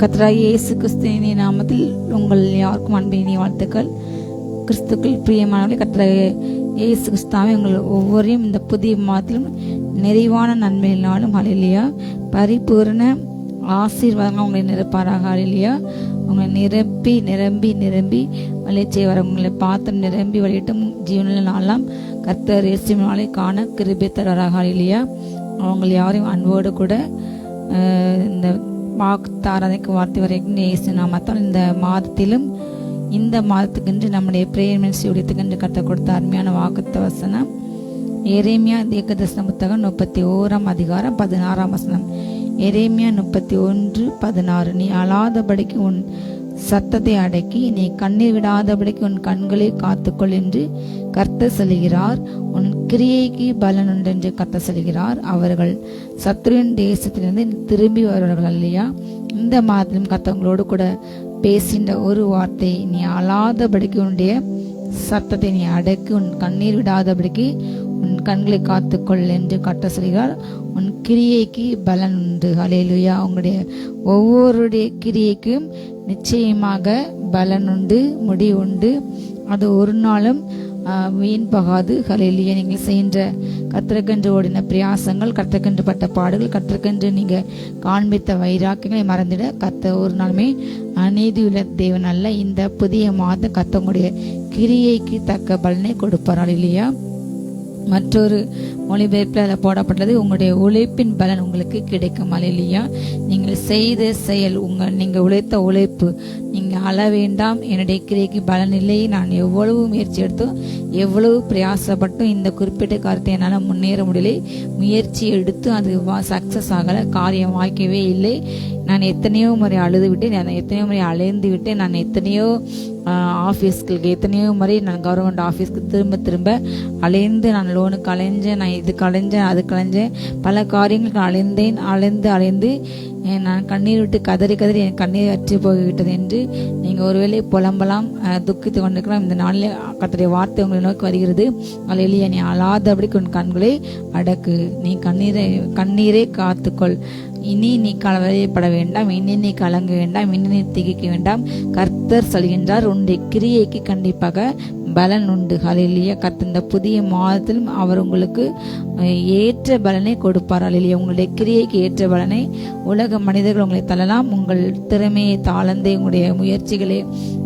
கர்த்தராகிய இயேசு கிறிஸ்துவின் நாமத்தில் உங்கள் யாருக்கும் அன்பின் வாழ்த்துக்கள். கிறிஸ்துக்கள் பிரியமானவர்களே, கர்த்தராகிய இயேசு கிறிஸ்துவே உங்கள் ஒவ்வொருவரையும் இந்த புதிய மாதத்திலும் நிறைவான நன்மையினாலும் ஹல்லேலூயா பரிபூரண ஆசீர்வாதங்கள் உங்களை நிரப்பாராக. ஹல்லேலூயா உங்களை நிரம்பி நிரம்பி நிரம்பி வளர்ச்சியை வர உங்களை பாத்திரம் நிரம்பி வழியிட்டும் ஜீவனில் நாளாம் கர்த்தர் இயேசுவினாலே காண கிருபை தருவாராக. ஹல்லேலூயா அவங்கள் யாரையும் அன்போடு கூட இந்த வாக்குத்தாரதைக்கு வார்த்தை வரைக்கும் இயேசு நாமத்தால் இந்த மாதத்திலும் இந்த மாதத்துக்கென்று நம்முடைய பிரேயர் மினிஸ்ட்ரி உடைத்துக்கென்று கற்றுக் கொடுத்த அருமையான வாக்குத்த வசனம் எரேமியா தீர்க்கதரிசன புத்தகம் 31 16 வசனம். எரேமியா 31:16. நீ அழாதபடிக்கு உன் சத்தத்தை அடக்கி நீ கண்ணீர் விடாதபடிக்கு உன் கண்களை காத்துக்கொள் என்று கர்த்தர் சொல்கிறார். உன் கிரியைக்கு பலன் உண்டு என்று கர்த்தர் சொல்கிறார். அவர்கள் சத்ருவின் தேசத்திலிருந்து திரும்பி வருவார்கள் இல்லையா. இந்த மாதத்திலும் கர்த்தவங்களோடு கூட பேசின்ற ஒரு வார்த்தை, நீ அழாதபடிக்கு உன்னுடைய சத்தத்தை நீ அடக்கி உன் கண்ணீர் விடாதபடிக்கு உன் கண்களை காத்துக்கொள் என்று கர்த்தர் சொல்கிறார். உன் கிரியைக்கு பலன் உண்டு. ஹல்லேலூயா உங்களுடைய ஒவ்வொருடைய கிரியைக்கும் நிச்சயமாக பலன் உண்டு, முடிவு உண்டு. அது ஒரு நாளும் வீண் போகாது. ஹல்லேலூயா நீங்கள் செய்கின்ற கர்த்தருக்கென்று ஓடின பிரயாசங்கள், கர்த்தருக்கென்று பட்ட பாடுகள், கர்த்தருக்கென்று நீங்கள் காண்பித்த வைராக்கியங்களை மறந்திட கர்த்தர் ஒரு நாளுமே அநீதியுள்ள தேவன் அல்ல. இந்த புதிய மாதம் கர்த்தருடைய கிரியைக்கு தக்க பலனை கொடுப்பார். ஹல்லேலூயா மற்றொரு மொழிபெயர்ப்பில் அதில் போடப்பட்டது, உங்களுடைய உழைப்பின் பலன் உங்களுக்கு கிடைக்கும். ஹல்லேலூயா நீங்கள் செய்த செயல், நீங்கள் உழைத்த உழைப்பு, நீங்கள் அழ வேண்டாம், என்னுடைய கிரியைக்கு பலன் இல்லை, நான் எவ்வளவு முயற்சி எடுத்தோம், எவ்வளவு பிரயாசப்பட்டும் இந்த குறிப்பிட்ட காரியத்தை என்னால் முன்னேற முடியலை, முயற்சி எடுத்து அது சக்ஸஸ் ஆகலை, காரியம் வாய்க்கவே இல்லை, நான் எத்தனையோ முறை அழுது விட்டேன், நான் எத்தனையோ முறை அலைந்து விட்டேன், நான் எத்தனையோ ஆஃபீஸ்களுக்கு எத்தனையோ முறை நான் கவர்மெண்ட் ஆஃபீஸ்க்கு திரும்ப திரும்ப அலைந்து, நான் லோனுக்கு அலைஞ்சேன், நான் இதுக்கு அலைஞ்சேன், அதுக்கு அலைஞ்சேன், பல காரியங்களுக்கு அலைந்து நான் கண்ணீர் விட்டு கதறி என் கண்ணீர் அற்றி போய்விட்டது என்று நீங்கள் ஒருவேளை புலம்பலாம், துக்கித்து கொண்டிருக்கலாம். இந்த நாளில் கர்த்தருடைய வார்த்தை உங்களை நோக்கி வருகிறது. ஹல்லேலூயா நீ அழாதபடிக்கு உன் கண்களை அடக்கு, நீ கண்ணீரை காத்துக்கொள், இனி நீ கவலைப்பட வேண்டாம், இனி நீ கலங்க வேண்டாம், இனி நீ திகைக்க வேண்டாம். கர்த்தர் சொல்கின்றார், உன்னுடைய கிரியைக்கு கண்டிப்பாக பலன் உண்டு. ஹல்லேலூயா கர்த்தர் இந்த புதிய மாதத்திலும் அவர் உங்களுக்கு ஏற்ற பலனை கொடுப்பார். ஹல்லேலூயா உங்களுடைய கிரியைக்கு ஏற்ற பலனை உலக மனிதர்கள் உங்களை தள்ளலாம், உங்கள் திறமையை தாளந்தை, உங்களுடைய முயற்சிகளை,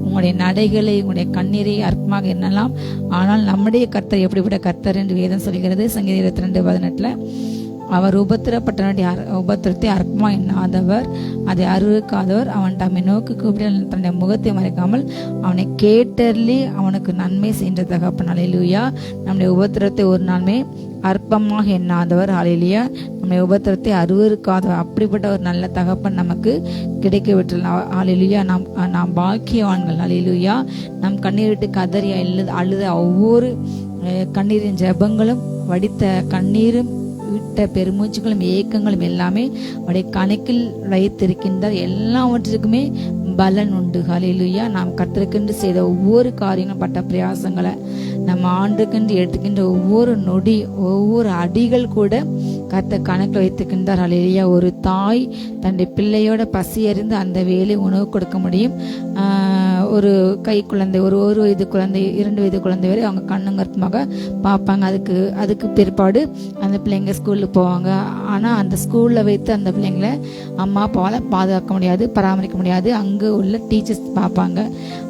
உங்களுடைய நடைகளை, உங்களுடைய கண்ணீரை அற்பமாக எண்ணலாம். ஆனால் நம்முடைய கர்த்தர் எப்படிப்பட்ட கர்த்தர் என்று வேதம் சொல்கிறது. சங்கீதம் 22:18 அவர் உபத்திரத்தை அற்பமா எண்ணாதவர், அதை அருவருக்காதவர், அவன் தம்மை நோக்கி கூப்பிட தன்னுடைய முகத்தை மறைக்காமல் அவனை கேட்டர்லி அவனுக்கு நன்மை செய்கின்ற தகப்பன். ஹல்லேலூயா நம்முடைய உபத்திரத்தை ஒரு நாளுமே அற்பமாக எண்ணாதவர். ஹல்லேலூயா நம்முடைய உபத்திரத்தை அருவருக்காதவர். அப்படிப்பட்ட ஒரு நல்ல தகப்பன் நமக்கு கிடைக்க விட்டுலாம். ஹல்லேலூயா நாம் பாக்கியவான்கள். ஹல்லேலூயா நம் கண்ணீர் விட்டு கதறி அழுத ஒவ்வொரு கண்ணீரின் ஜெபங்களும், வடித்த கண்ணீரும், விட்ட பெருமூச்சுகளும் ஏக்கங்களும் எல்லாமே அவருடைய கணக்கில் வைத்திருக்கின்றார். எல்லாவற்றிற்குமே பலன் உண்டு. ஹல்லேலூயா நாம் கர்த்தருக்கென்று செய்த ஒவ்வொரு காரியங்களும் பட்ட பிரயாசங்களை, நம்ம ஆண்டுக்கென்று எடுத்துக்கின்ற ஒவ்வொரு நொடி, ஒவ்வொரு அடிகள் கூட கர்த்தர் கணக்கில் வைத்துக்கின்றார். ஹல்லேலூயா ஒரு தாய் தன்னுடைய பிள்ளையோட பசி அறிந்து அந்த வேலை உணவு கொடுக்க முடியும். ஒரு கை குழந்தை, ஒரு வயது குழந்தை, 2 வயது குழந்தை வரை அவங்க கண்ணுங்கருத்துமாக பார்ப்பாங்க. அதுக்கு பிற்பாடு அந்த பிள்ளைங்க ஸ்கூலுக்கு போவாங்க. ஆனால் அந்த ஸ்கூலில் வைத்து அந்த பிள்ளைங்களை அம்மா அப்பாவால் பாதுகாக்க முடியாது, பராமரிக்க முடியாது. அங்கே உள்ள டீச்சர்ஸ் பார்ப்பாங்க.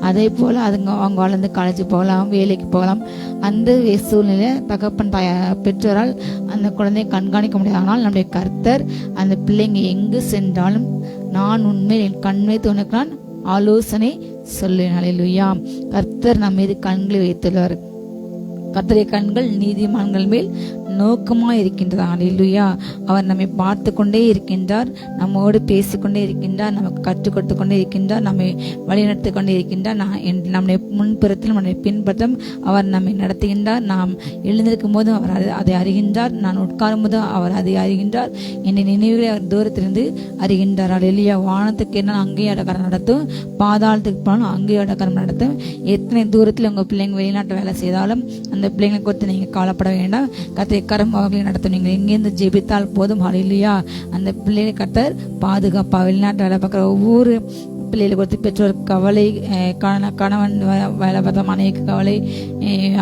அதே போல் அவங்க வளர்ந்து காலேஜ் போகலாம், வேலைக்கு போகலாம். அந்த சூழ்நிலை தகப்பன் பெற்றோரால் அந்த குழந்தையை கண்காணிக்க முடியாது. ஆனால் நம்முடைய கர்த்தர் அந்த பிள்ளைங்க எங்கு சென்றாலும் நான் உண்மையில் என் கண் வைத்து உனக்கு நான் ஆலோசனை சொல்லுவேன். ஹல்லேலூயா கர்த்தர் நம்ம மீது கண்களை வைத்துள்ளார். கர்த்தருடைய கண்கள் நீதிமான்கள் மேல் நோக்கமாக இருக்கின்றது. ஹல்லேலூயா அவர் நம்மை பார்த்து கொண்டே இருக்கின்றார், நம்மோடு பேசிக்கொண்டே இருக்கின்றார், நமக்கு கற்றுக் கொடுத்து கொண்டே இருக்கின்றார், நம்மை வழிநடத்தி கொண்டே இருக்கின்றார். நம்முடைய முன்புறத்திலும் நம்முடைய பின்புறத்திலும் அவர் நம்மை நடத்துகின்றார். நாம் எழுந்திருக்கும் போதும் அவர் அதை அறிகின்றார், நான் உட்காரும் போதும் அவர் அதை அறிகின்றார், என்னை நினைவுகளை அவர் தூரத்திலிருந்து அறிகின்றார். ஹல்லேலூயா வானத்துக்கு என்ன அங்கேயும் அடக்காரம் நடத்தும், பாதாளத்துக்கு போனாலும் அங்கேயும் அடக்காரம் நடத்தும். எத்தனை தூரத்தில் உங்கள் பிள்ளைங்க வெளிநாட்டு வேலை செய்தாலும் அந்த பிள்ளைங்களை குறித்து நீங்கள் கவலைப்பட வேண்டாம். கர்த்தருடைய கரம் அவர்களை நடத்தும். நீங்கள் எங்கேருந்து ஜெபித்தால் போதும் ஹல்லேலூயா அந்த பிள்ளைகளை கர்த்தர் பாதுகாப்பா. வெளிநாட்டு வேலை பார்க்குற ஒவ்வொரு பிள்ளைகளை கொடுத்து பெற்றோருக்கு கவலை, கணவன் வேலை பார்த்தா மனைவிக்கு கவலை,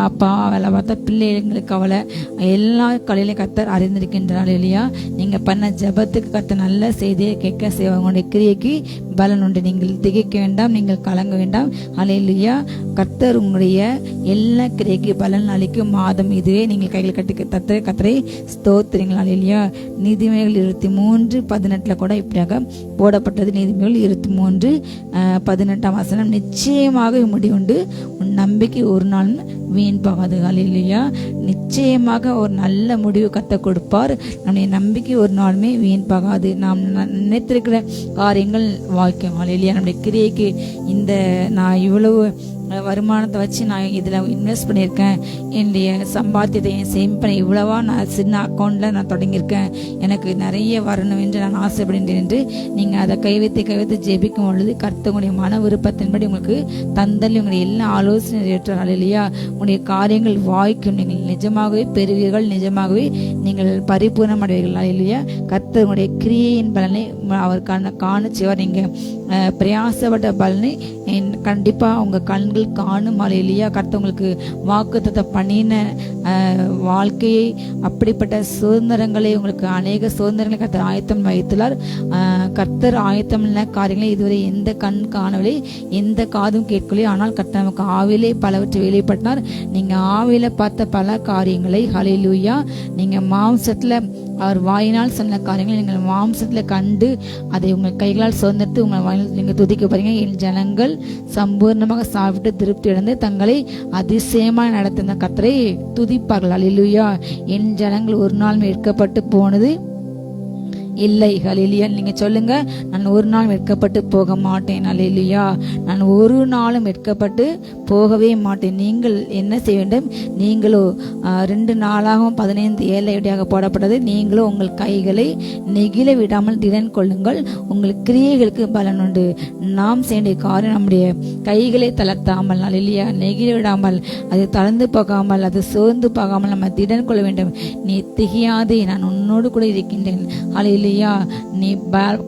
அப்பா வேலை பார்த்தா பிள்ளைங்களுக்கு கவலை, எல்லா கவலையிலையும் கர்த்தர் அறிந்திருக்கின்றார் இல்லையா. நீங்கள் பண்ண ஜெபத்துக்கு கர்த்தர் நல்ல செய்தியை கேட்க உங்களுடைய கிரியைக்கு பலன் உண்டு. நீங்கள் திகைக்க வேண்டாம், நீங்கள் கலங்க வேண்டாம். ஹல்லேலூயா. கர்த்தர் உங்களுடைய எல்லா கிரியைக்கு பலன் அளிக்கும் மாதம் இதுவே. நீங்கள் கையில் கட்டி கர்த்தரை ஸ்தோத்திரங்கள். ஹல்லேலூயா. நீதிமொழிகள் 23:18 கூட இப்படியாக போடப்பட்டது. நீதிமொழிகள் 23:18 நிச்சயமாக முடிவுண்டு, உன் நம்பிக்கை ஒரு நாள் வீண் போகாது. ஹல்லேலூயா. நிச்சயமாக ஒரு நல்ல முடிவு கர்த்தர் கொடுப்பார். நம்முடைய நம்பிக்கை ஒரு நாளுமே வீண் போகாது. நாம் நினைத்திருக்கிற காரியங்கள் வாய்க்கும். ஹல்லேலூயா. நம்முடைய கிரியைக்கு இந்த நான் இவ்வளவு வருமானத்தை வச்சு நான் இதில் இன்வெஸ்ட் பண்ணியிருக்கேன், என்னுடைய சம்பாத்தியத்தை என் சேமிப்பனை இவ்வளவா நான் சின்ன அக்கௌண்ட்டில் நான் தொடங்கியிருக்கேன், எனக்கு நிறைய வரணும் என்று நான் ஆசைப்படுகின்றேன் என்று நீங்கள் அதை கைவைத்து ஜெபிக்கும் பொழுது கர்த்தருடைய மன விருப்பத்தின்படி உங்களுக்கு தந்தல் உங்களுடைய எல்லா ஆலோசனை ஏற்றால் இல்லையா உங்களுடைய காரியங்கள் வாய்க்கும். நீங்கள் நிஜமாகவே பெறுவீர்கள், நிஜமாகவே நீங்கள் பரிபூர்ணம் அடைவீர்கள் இல்லையா. கர்த்தருடைய கிரியையின் பலனை அவர் காண செய்வார். நீங்கள் பிரயாசப்பட்ட பலனை கண்டிப்பாக உங்கள் கண்கள் காணும். இல்லையா. கர்த்தவங்களுக்கு வாக்குத்தத்தம் பண்ணின வாழ்க்கையை, அப்படிப்பட்ட சுதந்திரங்களை, உங்களுக்கு அநேக சுதந்திரங்களை கர்த்தர் ஆயத்தம் வைத்துள்ளார். கர்த்தர் ஆயத்தம் காரியங்களை இதுவரை எந்த கண் காணவில்லை, எந்த காதும் கேட்கவில்லை. ஆனால் கர்த்தர் நமக்கு ஆவிலே பலவற்றை வெளிப்பட்டார். நீங்க ஆவில பார்த்த பல காரியங்களை ஹல்லேலூயா நீங்க மாம்சத்துல அவர் வாயினால் சொன்ன காரியங்களை நீங்கள் மாம்சத்துல கண்டு அதை உங்கள் கைகளால் சுதந்திரத்து உங்கள் வாயினால் நீங்கள் துதிக்க போறீங்க. என் ஜனங்கள் சம்பூர்ணமாக சாப்பிட்டு திருப்தி அடைந்து தங்களை அதிசயமாக நடத்தின கர்த்தரை துதிப்பார்கள். ஹல்லேலூயா. என் ஜனங்கள் ஒரு நாள் மீட்கப்பட்டு போனது இல்லை. ஹல்லேலூயா. நீங்க சொல்லுங்க, நான் ஒரு நாள் வெட்கப்பட்டு போக மாட்டேன். ஹல்லேலூயா. நான் ஒரு நாளும் வெட்கப்பட்டு போகவே மாட்டேன். நீங்கள் என்ன செய்ய வேண்டும்? நீங்களோ 2 நாளாகவும் 15:7 போடப்பட்டது. நீங்களோ உங்கள் கைகளை நெகிழ விடாமல் திடன் கொள்ளுங்கள், உங்கள் கிரியைகளுக்கு பலன் உண்டு. நாம் செய்ய காரியம் நம்முடைய கைகளை தளர்த்தாமல், ஹல்லேலூயா, நெகிழ விடாமல், அது தளர்ந்து போகாமல், அது சோர்ந்து போகாமல் நம்ம திடன் கொள்ள வேண்டும். நீ திகையாதே, நான் உன்னோடு கூட இருக்கின்றேன். ஹல்லேலூயா. நீ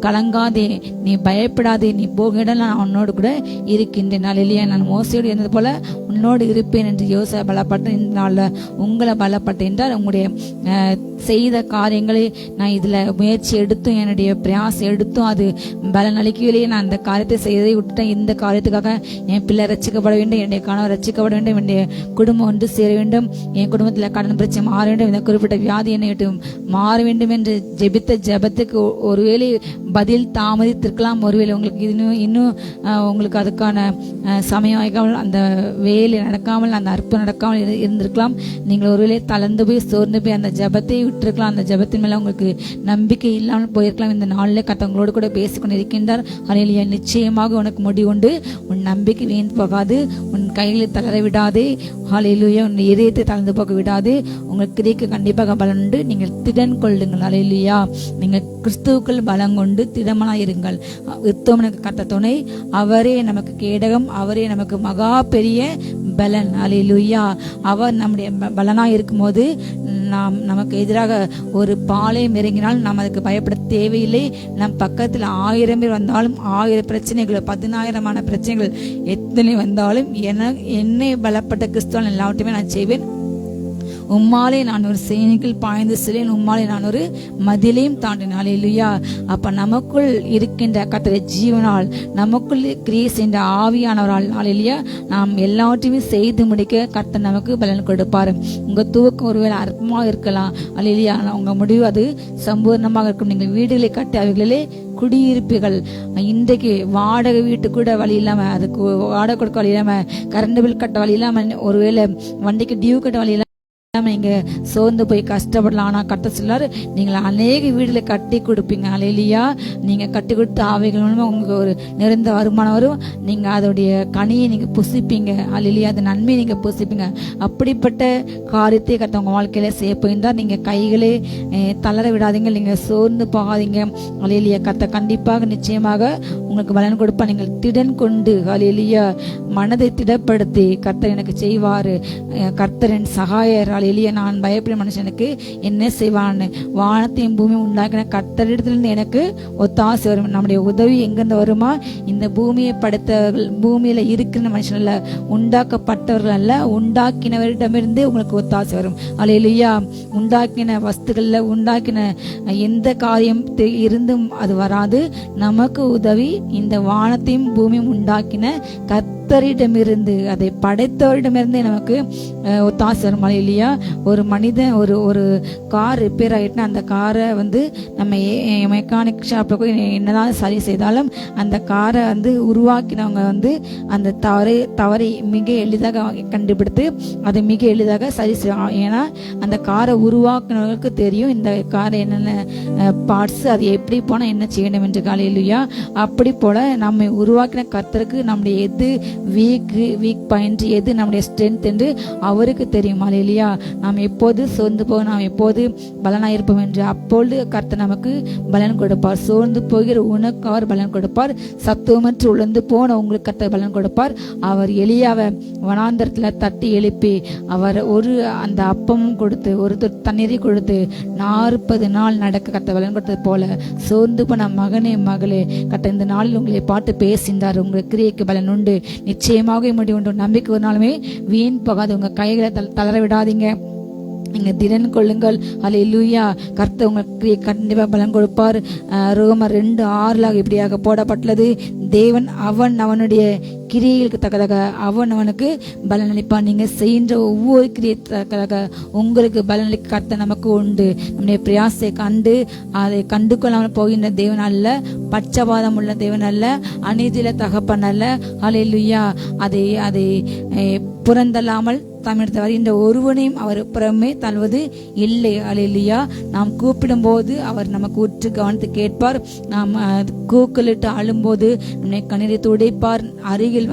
கலங்காதே, நீ பயப்படாதே, நீ போகிட நான் உன்னோடு கூட இருக்கின்றேன். ஹல்லேலூயா. நான் மோசையோடு இருந்தது போல உன்னோடு இருப்பேன் என்று யோசா பலப்பட்ட இந்த நாளில் உங்களை பலப்பட்ட என்றால் உங்களுடைய செய்த காரியங்களை நான் இதில் முயற்சி எடுத்தும் என்னுடைய பிரயாசம் எடுத்தும் அது பலன் அளிக்கவில்லையே, நான் அந்த காரியத்தை செய்வதை விட்டுட்டேன். இந்த காரியத்துக்காக என் பிள்ளை ரசிக்கப்பட வேண்டும், என்னுடைய கணவர் ரசிக்கப்பட வேண்டும், என்னுடைய குடும்பம் ஒன்று சேர வேண்டும், என் குடும்பத்தில் கடன் பிரச்சனை மாற வேண்டும், இந்த குறிப்பிட்ட வியாதி என்னை விட்டு மாற வேண்டும் என்று ஜெபித்த ஜெபத்துக்கு ஒருவேளை பதில் தாமதித்திருக்கலாம். ஒருவேளை உங்களுக்கு இன்னும் உங்களுக்கு அதுக்கான சமயம் ஆகாமல், அந்த வேலை நடக்காமல், அந்த அற்புதம் நடக்காமல் இருந்திருக்கலாம். நீங்கள் ஒருவேளை தளர்ந்து போய் சோர்ந்து போய் அந்த ஜெபத்தை விட்டுருக்கலாம். அந்த ஜெபத்தின் மேல உங்களுக்கு நம்பிக்கை இல்லாமல் போயிருக்கலாம். இந்த நாளில் கர்த்தங்களோடு கூட பேசிக்கொண்டு இருக்கின்றார். ஹல்லேலூயா. நிச்சயமாக உனக்கு முடிவுண்டு, உன் நம்பிக்கை வீண் போகாது, உன் கைகளை தளர விடாதே. ஹல்லேலூயா. உன் இதயத்தை தளர்ந்து போக விடாது. உங்களுக்கு கிரியைக்கு கண்டிப்பாக பலன் உண்டு. நீங்கள் திடன் கொள்ளுங்கள். ஹல்லேலூயா. நீங்கள் கிறிஸ்துவுக்குள் பலம் கொண்டு திடமனாயிருங்கள். உத்தமனுக்கு கர்த்தர் துணை, அவரே நமக்கு கேடகம், அவரே நமக்கு மகா பெரிய பலன். ஹல்லேலூயா. அவர் நம்முடைய பலனாக இருக்கும்போது நமக்கு எதிராக ஒரு பாளையம் இறங்கினால் நாம் அதுக்கு பயப்பட தேவையில்லை. நம் பக்கத்தில் 1000 பேர் வந்தாலும் 1000 பிரச்சனைகள் 10,000 பிரச்சனைகள் எத்தனை வந்தாலும் என்னை பலப்பட்ட கிறிஸ்துவால் எல்லாவற்றையுமே நான் செய்வேன். உம்மாலே நான் ஒரு சேனைக்குள் பாய்ந்து செல்லேன், உம்மாலே நான் ஒரு மதிலையும் தாண்டினேன். ஹல்லேலூயா. அப்ப நமக்குள் இருக்கின்ற கர்த்தருடைய ஜீவனால், நமக்குள் கிரியை செய்த ஆவியானவரால், ஹல்லேலூயா, நாம் எல்லாவற்றையுமே செய்து முடிக்க கர்த்தர் நமக்கு பலன் கொடுப்பார். உங்க துவக்கம் ஒருவேளை அற்பமாக இருக்கலாம். ஹல்லேலூயா. உங்க முடிவு அது சம்பூர்ணமாக இருக்கும். நீங்கள் வீடுகளை கட்டி அவைகளிலே குடியிருப்பீர்கள். இன்றைக்கு வாடகை வீட்டு கூட வழி இல்லாம, அதுக்கு வாடகை கொடுக்க வழி இல்லாம, கரண்ட் பில் கட்ட வழி இல்லாம, ஒருவேளை வண்டிக்கு டியூ கட்ட வழி இல்லாம நீங்க சோர்ந்து போய் கஷ்டப்படலாம். ஆனா கர்த்தர் சொல்லாரு, நீங்கள் அநேக வீடுகளை கட்டி கொடுப்பீங்க. ஹல்லேலூயா. நீங்க கட்டி கொடுத்த ஆவைகள் மூலமா உங்களுக்கு ஒரு நிறைந்த வருமானம் வரும். நீங்க அதோடைய கனியை நீங்க புசிப்பீங்க. ஹல்லேலூயா. அந்த நன்மையை நீங்க புசிப்பீங்க. அப்படிப்பட்ட காரியத்தை கர்த்தர் உங்க வாழ்க்கையில செய்ய போயிருந்தார். நீங்க கைகளே தளர விடாதீங்க, நீங்க சோர்ந்து போகாதீங்க. ஹல்லேலூயா. கர்த்தர் கண்டிப்பாக நிச்சயமாக உங்களுக்கு பலன் கொடுப்பார். நீங்கள் திடன் கொண்டு ஹல்லேலூயா மனதை திடப்படுத்தி கர்த்தர் எனக்கு செய்வாரு, கர்த்தர் என் சகாயர், ஹல்லேலூயா நான் பயப்படும் மனுஷனுக்கு என்ன செய்வான்னு. வானத்தையும் பூமியும் உண்டாக்கின கர்த்தரிடத்திலிருந்து எனக்கு ஒத்தாசை வரும். நம்முடைய உதவி எங்கிருந்து வருமா? இந்த பூமியை படைத்தவர்கள், பூமியில இருக்கிற மனுஷன் அல்ல, உண்டாக்கப்பட்டவர்கள் அல்ல, உண்டாக்கினவரிடமிருந்து உங்களுக்கு ஒத்தாசை வரும். ஹல்லேலூயா உண்டாக்கின வஸ்துக்கள்ல உண்டாக்கின எந்த காரியம் இருந்தும் அது வராது. நமக்கு உதவி இந்த வானத்தையும் பூமியும் உண்டாக்கின கர்த்தரிடமிருந்து, அதை படைத்தவரிடமிருந்து நமக்கு ஒத்தாசை வரும். ஹல்லேலூயா ஒரு மனிதன் ஒரு கார் ரிப்பேர் ஆகிட்டுனா அந்த காரை நம்ம மெக்கானிக் ஷாப்பில் போய் என்னதான் சரி செய்தாலும் அந்த காரை உருவாக்கினவங்க அந்த தவறை மிக எளிதாக கண்டுபிடித்து அதை மிக எளிதாக சரி செய்வாங்க. ஏன்னா அந்த காரை உருவாக்கினவங்களுக்கு தெரியும் இந்த காரை என்னென்ன பார்ட்ஸ், அது எப்படி போனால் என்ன செய்யணும் என்று. ஹல்லேலூயா அப்படி போல நம்மை உருவாக்கின கர்த்தருக்கு நம்முடைய எது வீக் பாயிண்ட், எது நம்முடைய ஸ்ட்ரென்த் என்று அவருக்கு தெரியும். ஹல்லேலூயா நாம் எப்போது சோர்ந்து போக, நாம் எப்போது பலனாயிருப்போம் என்று அப்பொழுது கர்த்தர் நமக்கு பலன் கொடுப்பார். சோர்ந்து போகிற உனக்கு அவர் பலன் கொடுப்பார், சத்துவமற்று உழந்து போன உங்களுக்கு கர்த்தர் பலன் கொடுப்பார். அவர் எலியாவை வனாந்தரத்தில் தட்டி எழுப்பி அவர் அந்த அப்பமும் கொடுத்து ஒரு தண்ணீரை கொடுத்து 40 நாள் நடக்க கர்த்தர் பலன் கொடுத்தது போல சோர்ந்து போன மகனே மகளே கர்த்தர் இந்த நாளில் உங்களை பார்த்து பேசினார். உங்களுக்கு கிரியைக்கு பலன் உண்டு, நிச்சயமாக முடிவு உண்டு. நம்பிக்கை ஒரு நாளுமே வீண் போகாது. உங்க கைகளை தளர விடாதீங்க, நீங்க திடன் கொள்ளுங்கள். ஹல்லேலூயா கர்த்தர் உங்களுக்கு கண்டிப்பா பலன் கொடுப்பார். ரோமர் 2:6 இப்படியாக போடப்பட்டுள்ளது, தேவன் அவனுடைய கிரியைகளுக்கு தக்கதாக அவனுக்கு பலன் அளிப்பான். நீங்க செய்கின்ற ஒவ்வொரு கிரியை தக்கதாக உங்களுக்கு பலனளிக்க கர்த்தர் நமக்கு உண்டு. நம்முடைய பிரயாசை கண்டு அதை கண்டு கொள்ளாமல் போகின்ற தேவன் அல்ல, பட்சபாதம் உள்ள தேவன் அல்ல, அநீதியில தகப்பன் அல்ல. ஹல்லேலூயா அதை புறந்தல்லாமல் தமிழ் வருகின்ற ஒருவனையும் அவர் புறமே தள்ளுவது இல்லை. ஹல்லேலூயா நாம் கூப்பிடும் போது அவர் நமக்கு உற்று கவனித்து கேட்பார். நாம் கூக்குலிட்டு அழும்போது நம்மை கண்ணீரை துடைப்பார். அருகில்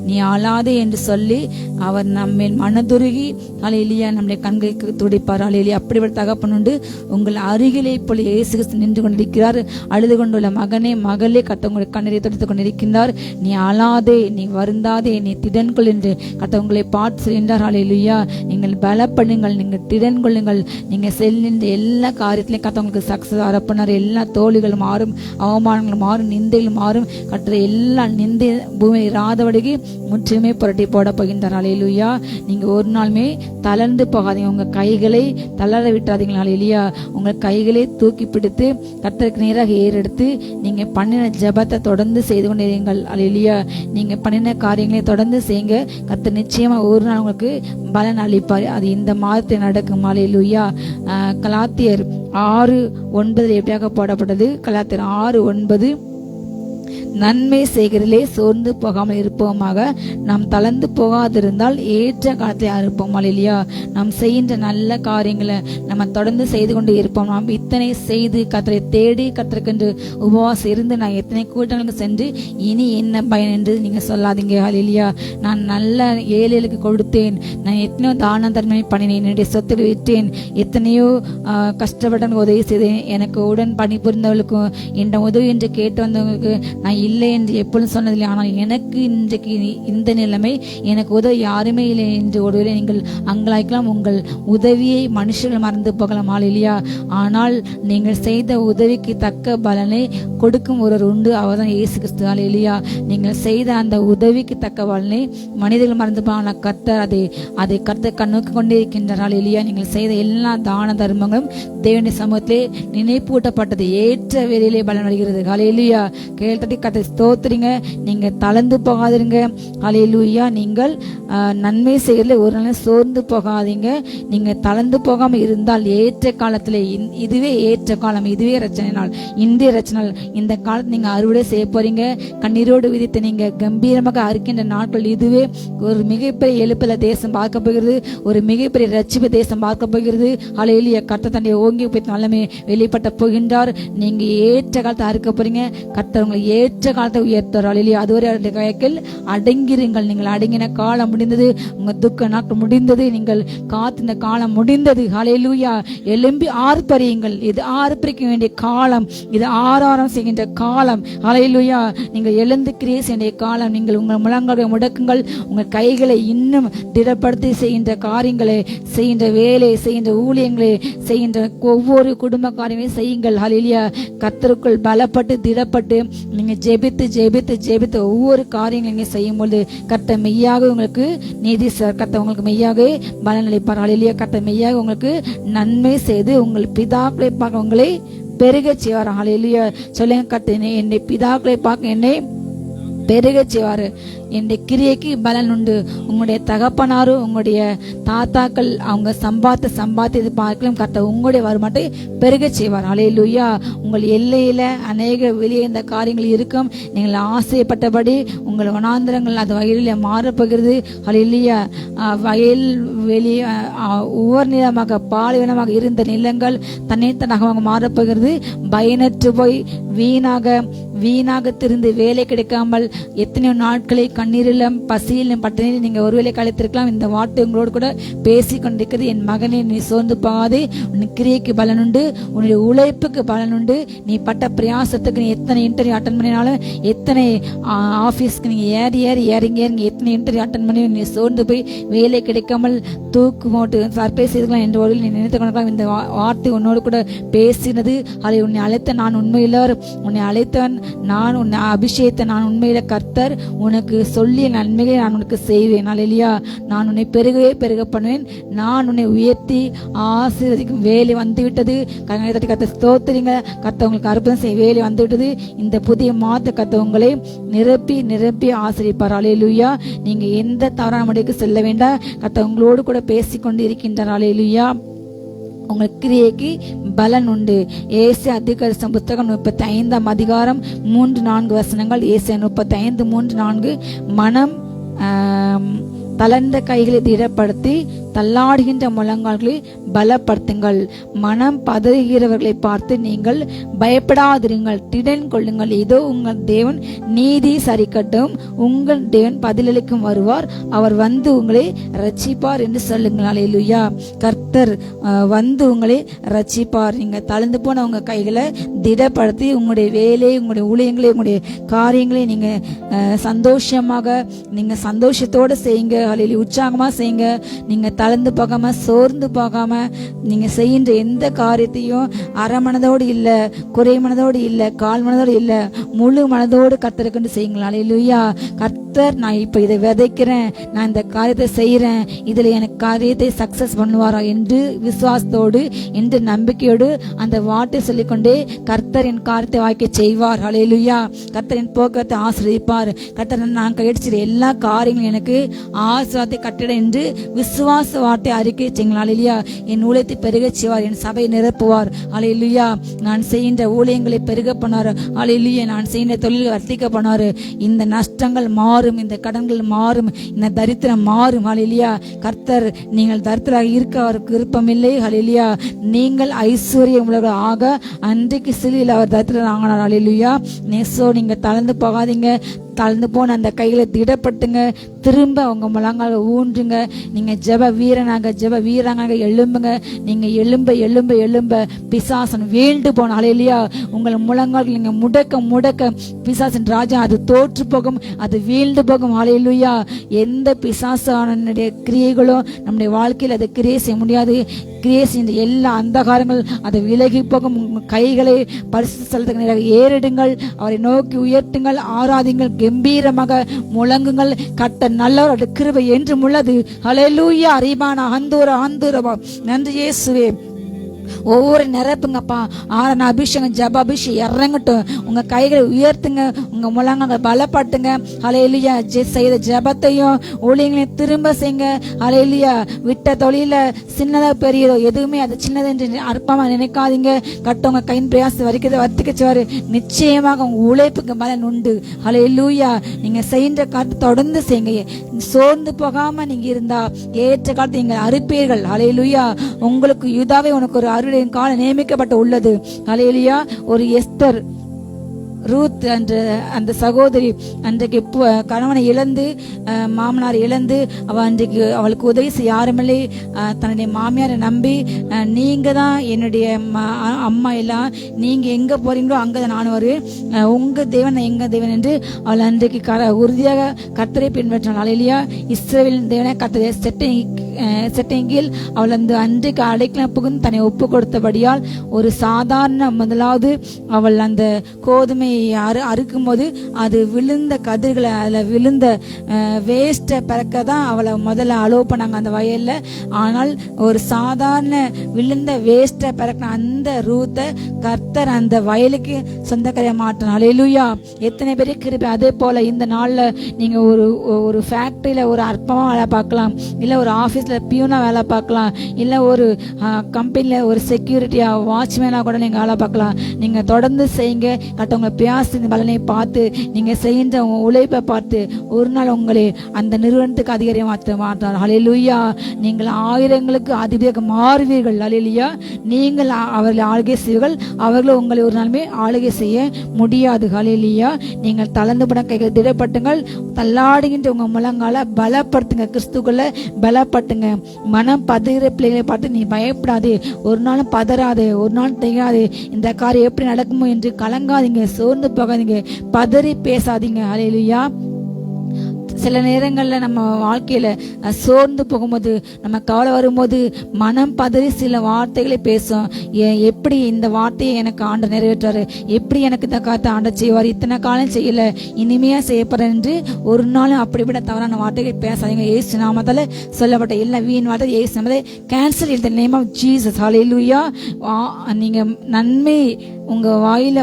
நீ அழாதே என்று சொல்லி அவர் நம்மேல் மனதுருகி ஹல்லேலூயா நம்முடைய கண்களுக்கு துடைப்பார். ஹல்லேலூயா அப்படிப்பட்ட தகப்பன் உண்டு. உங்கள் அருகிலே போல இயேசு கிறிஸ்து நின்று கொண்டிருக்கிறார். அழுது கொண்டுள்ள மகனே மகளே கர்த்தர் உங்களை கண்ணீரை துடைத்து கொண்டிருக்கின்றார். நீ அழாதே, நீ வருந்தாதே, நீ திடன் கொள் என்று கர்த்தர் உங்களை பார்த்து சொல்கின்றார். ஹல்லேலூயா நீங்கள் பலப்படுங்கள், நீங்கள் திடன் கொள்ளுங்கள். நீங்க செல்கின்ற எல்லா காரியத்திலையும் கர்த்தர் உங்களுக்கு சக்சஸ் அரப்பனார். எல்லா தோல்விகளும் மாறும், அவமானங்களும் மாறும், நிந்தைகளும் மாறும். கர்த்தர் எல்லா நிந்தை பூமி ராதவடிக்கு முற்றிலுமே புரட்டி போட போகின்றார். ஹல்லேலூயா நீங்க ஒரு நாளுமே தளர்ந்து போகாதீங்க, உங்க கைகளை தளர விட்டாதீங்க. ஹல்லேலூயா உங்கள் கைகளை தூக்கி பிடித்து கர்த்தருக்கு நேராக ஏறெடுத்து நீங்க பண்ணின ஜெபத்தை தொடர்ந்து செய்து கொண்டிருங்கள். ஹல்லேலூயா நீங்க பண்ணின காரியங்களை தொடர்ந்து செய்யுங்க. கர்த்தர் நிச்சயமா ஒரு நாள் உங்களுக்கு பலன் அளிப்பார். அது இந்த மாதத்தில் நடக்கும். ஹல்லேலூயா கலாத்தியர் 6:9 எப்படியாக போடப்பட்டது? கலாத்தியர் 6:9 நன்மை செய்கிறதிலே சோர்ந்து போகாமல் இருப்போமாக, நாம் தளர்ந்து போகாதிருந்தால் ஏற்ற காலத்தில் இருப்போம். ஹல்லேலூயா நாம் செய்கின்ற நல்ல காரியங்களை நம்ம தொடர்ந்து செய்து கொண்டு இருப்போம். நாம் இத்தனை செய்து கர்த்தரை தேடி கர்த்தருக்கென்று உபவாசம் இருந்து நான் எத்தனை கூட்டங்களுக்கு சென்று இனி என்ன பயன் என்று நீங்க சொல்லாதீங்க. ஹல்லேலூயா நான் நல்ல ஏழைகளுக்கு கொடுத்தேன், நான் எத்தனையோ தான தர்மனை பண்ணினேன், என்னுடைய சொத்துக்களை விற்றேன், எத்தனையோ கஷ்டப்பட்ட உதவி செய்தேன், எனக்கு உடன் பணிபுரிந்தவர்களுக்கும் என் உதவி என்று கேட்டு வந்தவங்களுக்கு நான் இல்லை என்று எப்பொழுதும் சொன்னதில்லை. ஆனால் எனக்கு இன்றைக்கு இந்த நிலைமை, எனக்கு உதவி யாருமே இல்லை என்று ஒருவேளை நீங்கள் அங்கலாய்க்கலாம். உங்கள் உதவியை மனுஷர்கள் மறந்து போகலாம். ஹல்லேலூயா ஆனால் நீங்கள் செய்த உதவிக்கு தக்க பலனை கொடுக்கும் ஒருவர் உண்டு, அவர்தான் இயேசு கிறிஸ்து. ஹல்லேலூயா நீங்கள் செய்த அந்த உதவிக்கு தக்க பலனை மனிதர்கள் மறந்து போகலாம். கர்த்தர் அதை கர்த்தர் கண்ணுக்கு கொண்டே இருக்கின்றார். ஹல்லேலூயா நீங்கள் செய்த எல்லா தான தர்மங்களும் தேவனுடைய சமூகத்திலே நினைப்பூட்டப்பட்டது, ஏற்ற வேலையிலே பலன் வருகிறது. ஹல்லேலூயா கேள்வி கதை ஸ்தோத்திரிங்க. நீங்க தளர்ந்து போகாதீங்க. ஹல்லேலூயா நீங்கள் நன்மை செய்யறதுல ஒரு நாள் சோர்ந்து போகாதீங்க. நீங்க தளர்ந்து போகாம இருந்தால் ஏற்ற காலத்துல இதுவே ஏற்ற காலம், இதுவே ரச்சனை நாள், இந்திய ரச்சனை நாள். இந்த காலத்துல நீங்க அறுவடை செய்ய போறீங்க. கண்ணீரோடு விதித்து நீங்க கம்பீரமாக அறுக்கின்ற நாட்கள் இதுவே. ஒரு மிகப்பெரிய எழுப்புல தேசம் பார்க்க போகிறது, ஒரு மிகப்பெரிய ரட்சிப்பு தேசம் பார்க்க போகிறது. ஹல்லேலூயா கர்த்தர் தன்னுடைய ஓங்கி போய் நல்லமே வெளிப்பட்ட போகின்றார். நீங்க ஏற்ற காலத்தை அறுக்க போறீங்க. கர்த்தர் உங்களை ஏற்ற காலத்தை உயர்த்துவார். ஹல்லேலூயா. அதுவரை அவருடைய கையில் அடங்கிருங்கள். நீங்கள் அடங்கின காலம் முடிந்தது. உங்க துக்க நாட்கள் முடிந்தது. நீங்கள் காத்திருந்த காலம் முடிந்தது. ஹல்லேலூயா. எழும்பி ஆர்ப்பரியுங்கள். இது ஆர்ப்பரிக்க வேண்டிய காலம். இது ஆராரம் செய்கின்ற காலம். ஹல்லேலூயா. நீங்கள் எழுந்து கிரியை செய்ய காலம். நீங்கள் உங்கள் முழங்காலை முடக்குங்கள். உங்கள் கைகளை இன்னும் திடப்படுத்தி செய்கின்ற காரியங்களை, செய்கின்ற வேலை, செய்கின்ற ஊழியங்களை, செய்கின்ற ஒவ்வொரு குடும்ப காரியங்களையும் செய்யுங்கள். ஹல்லேலூயா. கர்த்தருக்குள் பலப்பட்டு திடப்பட்டு நீங்க ஜெபித்து ஜெபித்து ஜெபித்து ஒவ்வொரு காரியங்களை நீங்க செய்யும் பொழுது கர்த்தர் மெய்யாக உங்களுக்கு நீதி கர்த்தர் உங்களுக்கு மெய்யாக பலனளிப்பார். ஹல்லேலூயா. கர்த்தர் மெய்யாக உங்களுக்கு நன்மை செய்து உங்கள் பிதாக்களை பார்க்க உங்களை பெருக செய்வார். ஹல்லேலூயா. சொல்லுங்க, கர்த்தர் என்னை பிதாக்களை பார்க்க என்னை பெருக செய்வாரு. என்னுடைய கிரியைக்கு பலன் உண்டு. உங்களுடைய தகப்பனாரும் உங்களுடைய தாத்தாக்கள் அவங்க சம்பாத்தியது பார்க்கலாம் கர்த்தர் உங்களுடைய வருமானத்தை பெருக செய்வார். ஹல்லேலூயா. உங்கள் எல்லையில அநேக வெளியே இந்த காரியங்கள் இருக்கும். நீங்கள் ஆசைப்பட்டபடி உங்கள் வனாந்திரங்கள் அது வயலில் மாறப்போகிறது. ஹல்லேலூயா. வயல் வெளியே ஒவ்வொரு நிலமாக பாலைவனமாக இருந்த நிலங்கள் தன்னைத்தனாக மாறப்போகிறது. பயனற்று போய் வீணாக திருந்து வேலை கிடைக்காமல் எத்தனையோ நாட்களை கண்ணீரிலும் பசியிலும் பட்டினியிலும் நீங்க ஒருவேளை கழித்திருக்கலாம். இந்த வார்த்தை உங்களோடு கூட பேசி கொண்டிருக்கிறது. என் மகனே, நீ சோர்ந்து போகாதே. உன் கிரியைக்கு பலன் உண்டு. உன்னுடைய உழைப்புக்கு பலன் உண்டு. நீ பட்ட பிரயாசத்துக்கு நீ எத்தனை இன்டர்வியூ அட்டன் பண்ணினாலும், எத்தனை ஆபீஸ்க்கு நீங்க இறங்கி எத்தனை இன்டர்வியூ அட்டன் பண்ணி நீ சோர்ந்து போய் வேலை கிடைக்காமல் தூக்கு போட்டு சர்ப்ரைஸ் செய்துக்கலாம் என்ற ஒரு நீ நினைத்து கொண்டிருக்கலாம். இந்த வார்த்தை உன்னோடு கூட பேசினது. அதை உன்னை அழைத்த நான் உண்மையிலர், உன்னை அழைத்தவன் நான், உன்னை அபிஷேகத்தை நான் உண்மையில கர்த்தர், உனக்கு சொல்லிய நன்மைகளை நான் உனக்கு செய்வேன். ஹல்லேலூயா. நான் உன்னை பெருக பண்ணுவேன். நான் உன்னை உயர்த்தி ஆசீர்வதிக்கும் வேலை வந்து விட்டது. கர்த்தர் ஸ்தோத்திரிங்க. கர்த்தர் உங்களுக்கு அற்புதம் செய்ய வேலை வந்து விட்டது. இந்த புதிய மாத கர்த்தர் உங்களை நிரப்பி ஆசீர்வதிப்பார். ஹல்லேலூயா. நீங்க எந்த தவறான முடிவுக்கு செல்ல வேண்டாம். கர்த்தர் உங்களோடு கூட பேசிக்கொண்டு இருக்கின்றார். ஹல்லேலூயா. உங்கள் கிரியைக்கு பலன் உண்டு. ஏசாயா தீர்க்கதரிசன புத்தகம் 35 அதிகாரம் 3-4 வசனங்கள். ஏசாயா 35:3-4. மனம் தளர்ந்த கைகளை திடப்படுத்தி தள்ளாடுகின்ற முழங்கால்களை பலப்படுத்துங்கள். மனம் பதறுகிறவர்களை பார்த்து நீங்கள் பயப்படாதிருங்கள், திடன் கொள்ளுங்கள். இதோ உங்கள் தேவன் நீதி சரிக்கட்டும், உங்கள் தேவன் பதிலளிக்கும் வருவார், அவர் வந்து உங்களை ரட்சிப்பார் என்று சொல்லுங்கள். ஹல்லேலூயா. கர்த்தர் வந்து உங்களை ரட்சிப்பார். நீங்க தளர்ந்து போன உங்க கைகளை திடப்படுத்தி உங்களுடைய வேலை, உங்களுடைய ஊழியங்களை, உங்களுடைய காரியங்களை நீங்க சந்தோஷத்தோட செய்யுங்க. ஹல்லேலூயா. உற்சாகமா செய்யுங்க. நீங்க தளர்ந்து போகாம சோர்ந்து போகாம நீங்க செய்கின்ற எந்த காரியத்தையும் அரை மனதோடு இல்ல, குறை மனதோடு இல்ல, கால் மனதோடு இல்ல, முழு மனதோடு கர்த்தருக்கு செய்யுங்களா. ஹல்லேலூயா. கர்த்தர் நான் இப்ப இதை விதைக்கிறேன், நான் இந்த காரியத்தை செய்யறேன், இதுல எனக்கு காரியத்தை சக்சஸ் பண்ணுவாரா என்று விசுவாசத்தோடு என்று நம்பிக்கையோடு அந்த வார்த்தை சொல்லிக்கொண்டே கர்த்தர் என் காரியத்தை வாய்க்க செய்வார். ஹல்லேலூயா. கர்த்தர் என் போக்கத்தை ஆசீர்வதிப்பார். கர்த்தர் நான் கையடிச்சிட எல்லா காரியங்களும் எனக்கு ஆசீர்வாதத்தை கட்டிட என்று விசுவாச வார்த்தை அறிக்கை செய்யுங்கள். ஹல்லேலூயா. என் ஊழியத்தை பெருக செய்வார், என் சபையை நிரப்புவார். ஹல்லேலூயா. நான் செய்கின்ற ஊழியங்களை பெருக பண்ணாரு. ஹல்லேலூயா. நான் செய்கின்ற தொழிலை வர்த்திக்க பண்ணாரு. இந்த நஷ்டங்கள் மாறும், இந்த கடன்கள் மாறும், இந்த தரித்திரம் மாறும். ஹல்லேலூயா. கர்த்தர் நீங்கள் தரித்திராக இருக்க அவருக்கு விருப்பமில்லை. ஹல்லேலூயா. நீங்கள் ஐஸ்வர்யம் உள்ளவர்கள் ஆக அன்றைக்கு சிலுவையில் அவர் தரித்திரம் ஆகினார். ஹல்லேலூயா. நேசோ நீங்க தளர்ந்து போகாதீங்க. தளர்ந்து போன அந்த கைகளை திடப்படுத்துங்க. திரும்ப உங்க முழங்கால ஊன்றுங்க. நீங்க ஜெப வீரனாக எழும்புங்க. நீங்க எழும்ப பிசாசன் வீழ்ந்து போன. ஹல்லேலூயா. உங்கள் முழங்கால் நீங்க முடக்க பிசாசன் ராஜா அது தோற்று போகும், அது வீழ்ந்து போகும். ஹல்லேலூயா. எந்த பிசாசானுடைய கிரியைகளும் நம்முடைய வாழ்க்கையில் அதை கிரியை செய்ய முடியாது. கிரியை செய்த எல்லா அந்தகாரங்கள் அதை விலகி போகும். கைகளை பரிசுத்த ஸ்தலத்துக்கு ஏறிடுங்கள். அவரை நோக்கி உயர்த்துங்கள், ஆராதிங்கள், கம்பீரமாக முழங்குங்கள். கர்த்தர் நல்லவர், கிருபை என்றும் உள்ளது. ஹல்லேலூயா. அரிபானா அந்தூரமா. நன்றி இயேசுவே. ஒவ்வொரு நிரப்புங்கப்பா. ஆரான அபிஷேகம், ஜப அபிஷேகம் இறங்கட்டும். உங்க கைகளை உயர்த்துங்க, உங்க முழங்கால் பலப்படுத்துங்க. ஹல்லேலூயா. செய்த ஜபத்தையும் ஊழியங்களையும் திரும்ப செய்யுங்க. ஹல்லேலூயா. விட்ட தொழில சின்னதா பெரியதோ எதுவுமே அது சின்னது என்று அற்பமா நினைக்காதீங்க. கட்டவங்க கையின் பிரயாசம் வர்த்திக்கச்சுவாரு. நிச்சயமாக உங்க உழைப்புக்கு பலன் உண்டு. ஹல்லேலூயா. நீங்க செய்கின்ற காலத்தை தொடர்ந்து செய்யுங்க. சோர்ந்து போகாம நீங்க இருந்தா ஏற்ற காலத்தை நீங்க அறுப்பீர்கள். ஹல்லேலூயா. உங்களுக்கு யூதாவே உனக்கு ஒரு அருளின் காலம் நியமிக்கப்பட்டு உள்ளது. ஹல்லேலூயா. ஒரு எஸ்தர் ரூத் என்ற அந்த சகோதரி அன்றைக்கு கணவனை இழந்து மாமனார் இழந்து அன்றைக்கு அவளுக்கு உதவி செய்ய யாருமில்லை. தன்னுடைய மாமியாரை நம்பி நீங்க தான் என்னுடைய அம்மா எல்லாம், நீங்க எங்க போறீங்களோ அங்கதான் நான் வருவேன், உங்க தேவன் எங்க தேவன் என்று அவள் அன்றைக்கு உறுதியாக கர்த்தரை பின்பற்றினாள் இல்லையா. இஸ்ரவேலின் தேவனை கர்த்தரை செட்டையில் அவள் அந்த அன்றைக்கு அடைக்கலம் புகுந்து தன்னை ஒப்பு கொடுத்தபடியால் ஒரு சாதாரண முதலாவது அவள் அந்த கோதுமையை அறுக்கும் போது அது விழுந்த கதிர்களை அதில் விழுந்த வேஸ்ட்டை பிறக்க தான் அவளை முதல்ல அலோவ் பண்ணாங்க அந்த வயல்ல. ஆனால் ஒரு சாதாரண விழுந்த வேஸ்ட்டை பிறக்கின அந்த ரூத்தை கர்த்தர் அந்த வயலுக்கு சொந்தக்கார மாற்றினார். ஹல்லேலூயா. எத்தனை பேருக்கு கிருபை. அதே போல இந்த நாள்ல நீங்க ஒரு ஃபேக்டரியில ஒரு அற்பமா வேலை பார்க்கலாம், இல்ல ஒரு ஆபீஸ்ல பியூனா வேலை பார்க்கலாம், இல்ல ஒரு கம்பெனில ஒரு செக்யூரிட்டியா வாட்ச்மேனா கூட நீங்க வேலை பார்க்கலாம். நீங்க தொடர்ந்து செய்யுங்க. கட்டவங்க பேசி பலனை பார்த்து நீங்க செய்கின்ற உழைப்பை பார்த்து ஒரு நாள் உங்களை அந்த நிறுவனத்துக்கு அதிகாரியை மாற்றார். ஹல்லேலூயா. நீங்கள் ஆயிரங்களுக்கு அதிபதியாக மாறுவீர்கள். ஹல்லேலூயா. நீங்கள் அவர்களை ஆளுகை செய்வீர்கள், அவர்களும் உங்களை ஒரு நாளுமே ஆளுகை செய்ய முடியாது. ஹல்லேலூயா. நீங்கள் தளர்ந்து பட கைகள் திடப்பட்டுங்கள், தள்ளாடுகின்ற உங்க முழங்கால பலப்படுத்துங்க, கிறிஸ்துக்குள்ள பலப்பட்டுங்க. மனம் பதற பிள்ளைகளை பார்த்து நீ பயப்படாதே, ஒரு நாளும் பதறாதே, ஒரு நாள் தெரியாது இந்த காரியம் எப்படி நடக்குமோ என்று கலங்காதீங்க, சோர்ந்து போகாதீங்க, பதறி பேசாதீங்க. ஹல்லேலூயா. சில நேரங்களில் நம்ம வாழ்க்கையில சோர்ந்து போகும்போது, நம்ம கவலை வரும்போது மனம் பதறி சில வார்த்தைகளை பேசும். எப்படி இந்த வார்த்தையை எனக்கு ஆண்டவர் நிறைவேற்றாரு, எப்படி எனக்கு இந்த காலத்தை ஆண்டவர் செய்வார், இத்தனை காலம் செய்யல இனிமையா செய்யப்படுறேன் என்று ஒரு நாளும் அப்படிப்பட்ட தவறான வார்த்தைகளை பேசாதீங்க. இயேசு நாமத்தால சொல்லப்பட்ட எல்லா வீண் வார்த்தை இயேசு நாமத்தை cancel in the name of Jesus. ஹல்லேலூயா. நீங்க நன்மை உங்க வாயில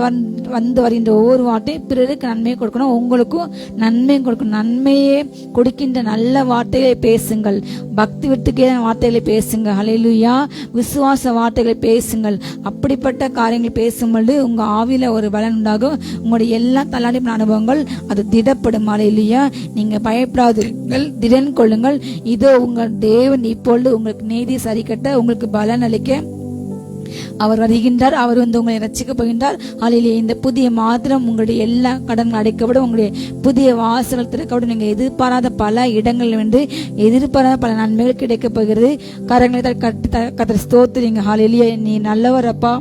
வந்து வருகின்ற ஒவ்வொரு வார்த்தையும் பிறருக்கு நன்மையை கொடுக்கணும், உங்களுக்கும் நன்மையும் கொடுக்கணும். நன்மையை கொடுக்கின்ற நல்ல வார்த்தைகளை பேசுங்கள், பக்தி விட்டுக்கே வார்த்தைகளை பேசுங்கள். ஹல்லேலூயா. விசுவாச வார்த்தைகளை பேசுங்கள். அப்படிப்பட்ட காரியங்கள் பேசும்போது உங்க ஆவியில ஒரு பலன் உண்டாகும். உங்களுடைய எல்லா தள்ளாடின அனுபவங்கள் அது திடப்படும். ஹல்லேலூயா. நீங்க பயப்படாதீர்கள், திடன் கொள்ளுங்கள். இதோ உங்கள் தேவன் இப்பொழுது உங்களுக்கு நீதி சரி கட்ட உங்களுக்கு பலன் அளிக்க அவர் வருகின்றார். அவர் வந்து உங்களை ரட்சிக்க போகின்றார். ஹல்லேலூயா. இந்த புதிய மாதம் உங்களுடைய எல்லா கடன்கள் அடைக்கப்படும், உங்களுடைய புதிய வாசல்கள் திறக்கப்படும். நீங்க எதிர்பாராத பல இடங்களில் வந்து எதிர்பாராத பல நன்மைகள் கிடைக்க போகிறது. கரங்களை கர்த்தரை ஸ்தோத்திரிங்க. ஹல்லேலூயா. நீ நல்லவர் அப்பா,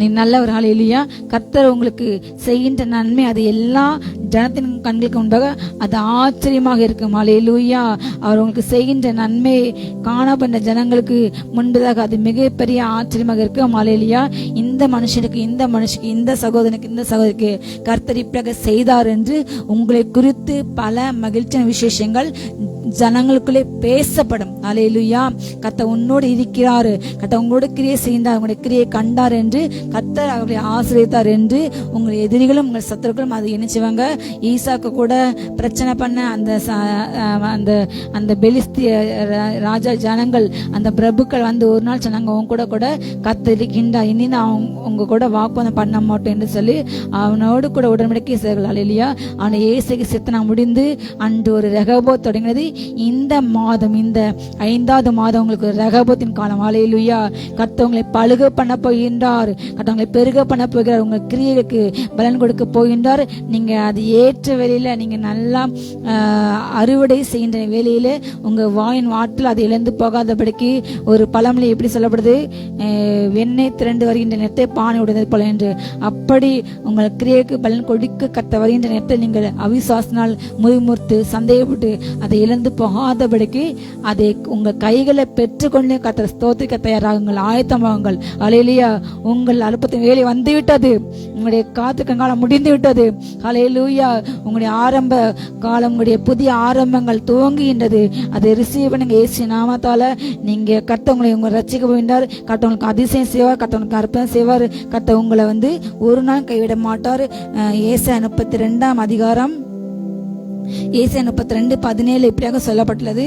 நீ நல்லவர். ஹல்லேலூயா. கர்த்தர் உங்களுக்கு செய்கின்ற நன்மை அது எல்லா ஜனத்தின் கண்களுக்கு முன்பாக அது ஆச்சரியமாக இருக்கும். ஹல்லேலூயா. அவர் உங்களுக்கு செய்கின்ற நன்மை காணப்பட்ட ஜனங்களுக்கு முன்பதாக அது மிகப்பெரிய ஆச்சரியமாக இருக்கும். ஹல்லேலூயா. இந்த மனுஷனுக்கு, இந்த மனுஷனுக்கு, இந்த சகோதரனுக்கு, இந்த சகோதரிக்கு கர்த்தர் இப்படியாக செய்தார் என்று உங்களை குறித்து பல மகிழ்ச்சியான விசேஷங்கள் ஜனங்களுக்குள்ளே பேசப்படும். ஹல்லேலூயா. கர்த்தர் உன்னோடு இருக்கிறாரு, கர்த்தர் உங்களோட கிரியை செய்தார், உங்களுடைய கிரியை கண்டார் என்று கர்த்தர் அவர்களை ஆசீர்வதித்தார் என்று உங்கள் எதிரிகளும் உங்கள் சத்துருக்களும் அதை நினைச்சுவாங்க. ஈசாக்கு கூட பிரச்சனை பண்ண அந்த அந்த பெலிஸ்திய ராஜா ஜனங்கள், அந்த பிரபுக்கள் வந்து ஒரு நாள் சொன்னாங்க, உங்க கூட கூட கர்த்தர் இருக்கின்றார், இனி நான் உங்க கூட வாக்குவாதம் பண்ண மாட்டோம் என்று சொல்லி அவனோடு கூட உடன்படிக்கை செய்தார்கள். ஹல்லேலூயா. அவனை இயேசுக்கு சித்தனா முடிந்து அன்று ஒரு ரெகோபோத் தொடங்கினது. இந்த மாதம், இந்த 5வது மாதம் உங்களுக்கு ரெகோபோத்தின் காலம். ஹல்லேலூயா. கர்த்தர் உங்களை பழுக பண்ண போகின்றார், கர்த்தர் உங்களை பெருக பண்ண போகிறார், உங்கள் கிரியைகளுக்கு பலன் கொடுக்க போகின்றார். நீங்க அது ஏற்ற வேலையில நீங்க நல்லா அறுவடை செய்கின்ற வேலையில உங்க வாயின் வாட்டில் அது இழந்து போகாதபடிக்கு ஒரு பழமொழி எப்படி சொல்லப்படுது, வெண்ணெய் திரண்டு வருகின்ற நேரத்தை பானை உடையது போல என்று. அப்படி உங்கள் கிரியைக்கு பலன் கொடுக்க கர்த்தர் வருகின்ற நேரத்தை நீங்கள் அவிசுவாசனால் முறிமுறுத்து சந்தேகப்பட்டு அதை இழந்து போகாதபடிக்கு அதை உங்க கைகளை பெற்றுக்கொண்டு கர்த்தர் ஸ்தோத்திரிக்க தயாராகுங்கள், ஆயத்தமாகுங்கள். ஹல்லேலூயா. உங்கள் அற்புதத்தின் வேலை வந்து விட்டது, உங்களுடைய காத்துக்க காலம் முடிந்து விட்டது. ஹல்லேலூயா. உங்களுடைய ஆரம்ப காலம், உங்களுடைய புதிய ஆரம்பங்கள் துவங்குகின்றது. அதை ரிசீவ் பண்ணுங்க இயேசு நாமத்தால. நீங்க கர்த்தர் உங்களை உங்களை ரட்சிக்க போகின்றார், கர்த்தர் உங்களுக்கு அதிசயம் செய்வார், கர்த்தர் உங்களுக்கு அற்புதம் செய்வார், கர்த்தர் உங்களை வந்து ஒரு நாள் கைவிட மாட்டார். ஏசாயா 32 அதிகாரம் ஏசாயா 32:17 இப்படியாக சொல்லப்பட்டுள்ளது,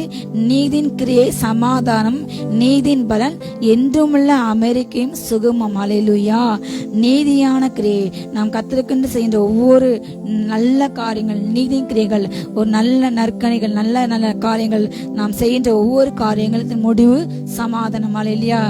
நீதின் கிரியை சமாதானம், நீதின் பலன் என்றுமுள்ள அமெரிக்கையும் சுகமும். ஹல்லேலூயா. நீதியான கிரியை நாம் கர்த்தருக்கென்று செய்கின்ற ஒவ்வொரு நல்ல காரியங்கள், நீதியின் கிரியைகள், ஒரு நல்ல நற்கனிகள், நல்ல நல்ல காரியங்கள், நாம் செய்கின்ற ஒவ்வொரு காரியங்களின் முடிவு சமாதானம். ஹல்லேலூயா.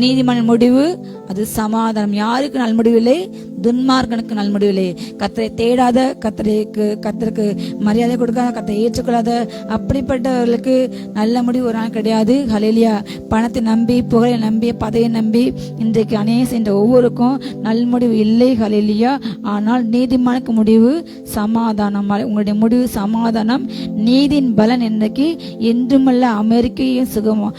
நீதிமான முடிவு அது சமாதானம். யாருக்கு நல் முடிவில்லை? துன்மார்க்கனுக்கு நல் முடிவில்லை. கர்த்தரை தேடாத, கர்த்தருக்கு மரியாதை கொடுக்காத, கர்த்தரை ஏற்றுக்கொள்ளாத அப்படிப்பட்டவர்களுக்கு நல்ல முடிவு ஒரு நாள் கிடையாது. ஹல்லேலூயா. பணத்தை நம்பி, புகழை நம்பி, பதவியை நம்பி இன்றைக்கு அநேகம் சென்ற ஒவ்வொருக்கும் நல் முடிவு இல்லை. ஹல்லேலூயா. ஆனால் நீதிமானுக்கு முடிவு சமாதானம். உங்களுடைய முடிவு சமாதானம். நீதியின் பலன் இன்றைக்கு என்றுமல்ல அமெரிக்கையும் சுகமா.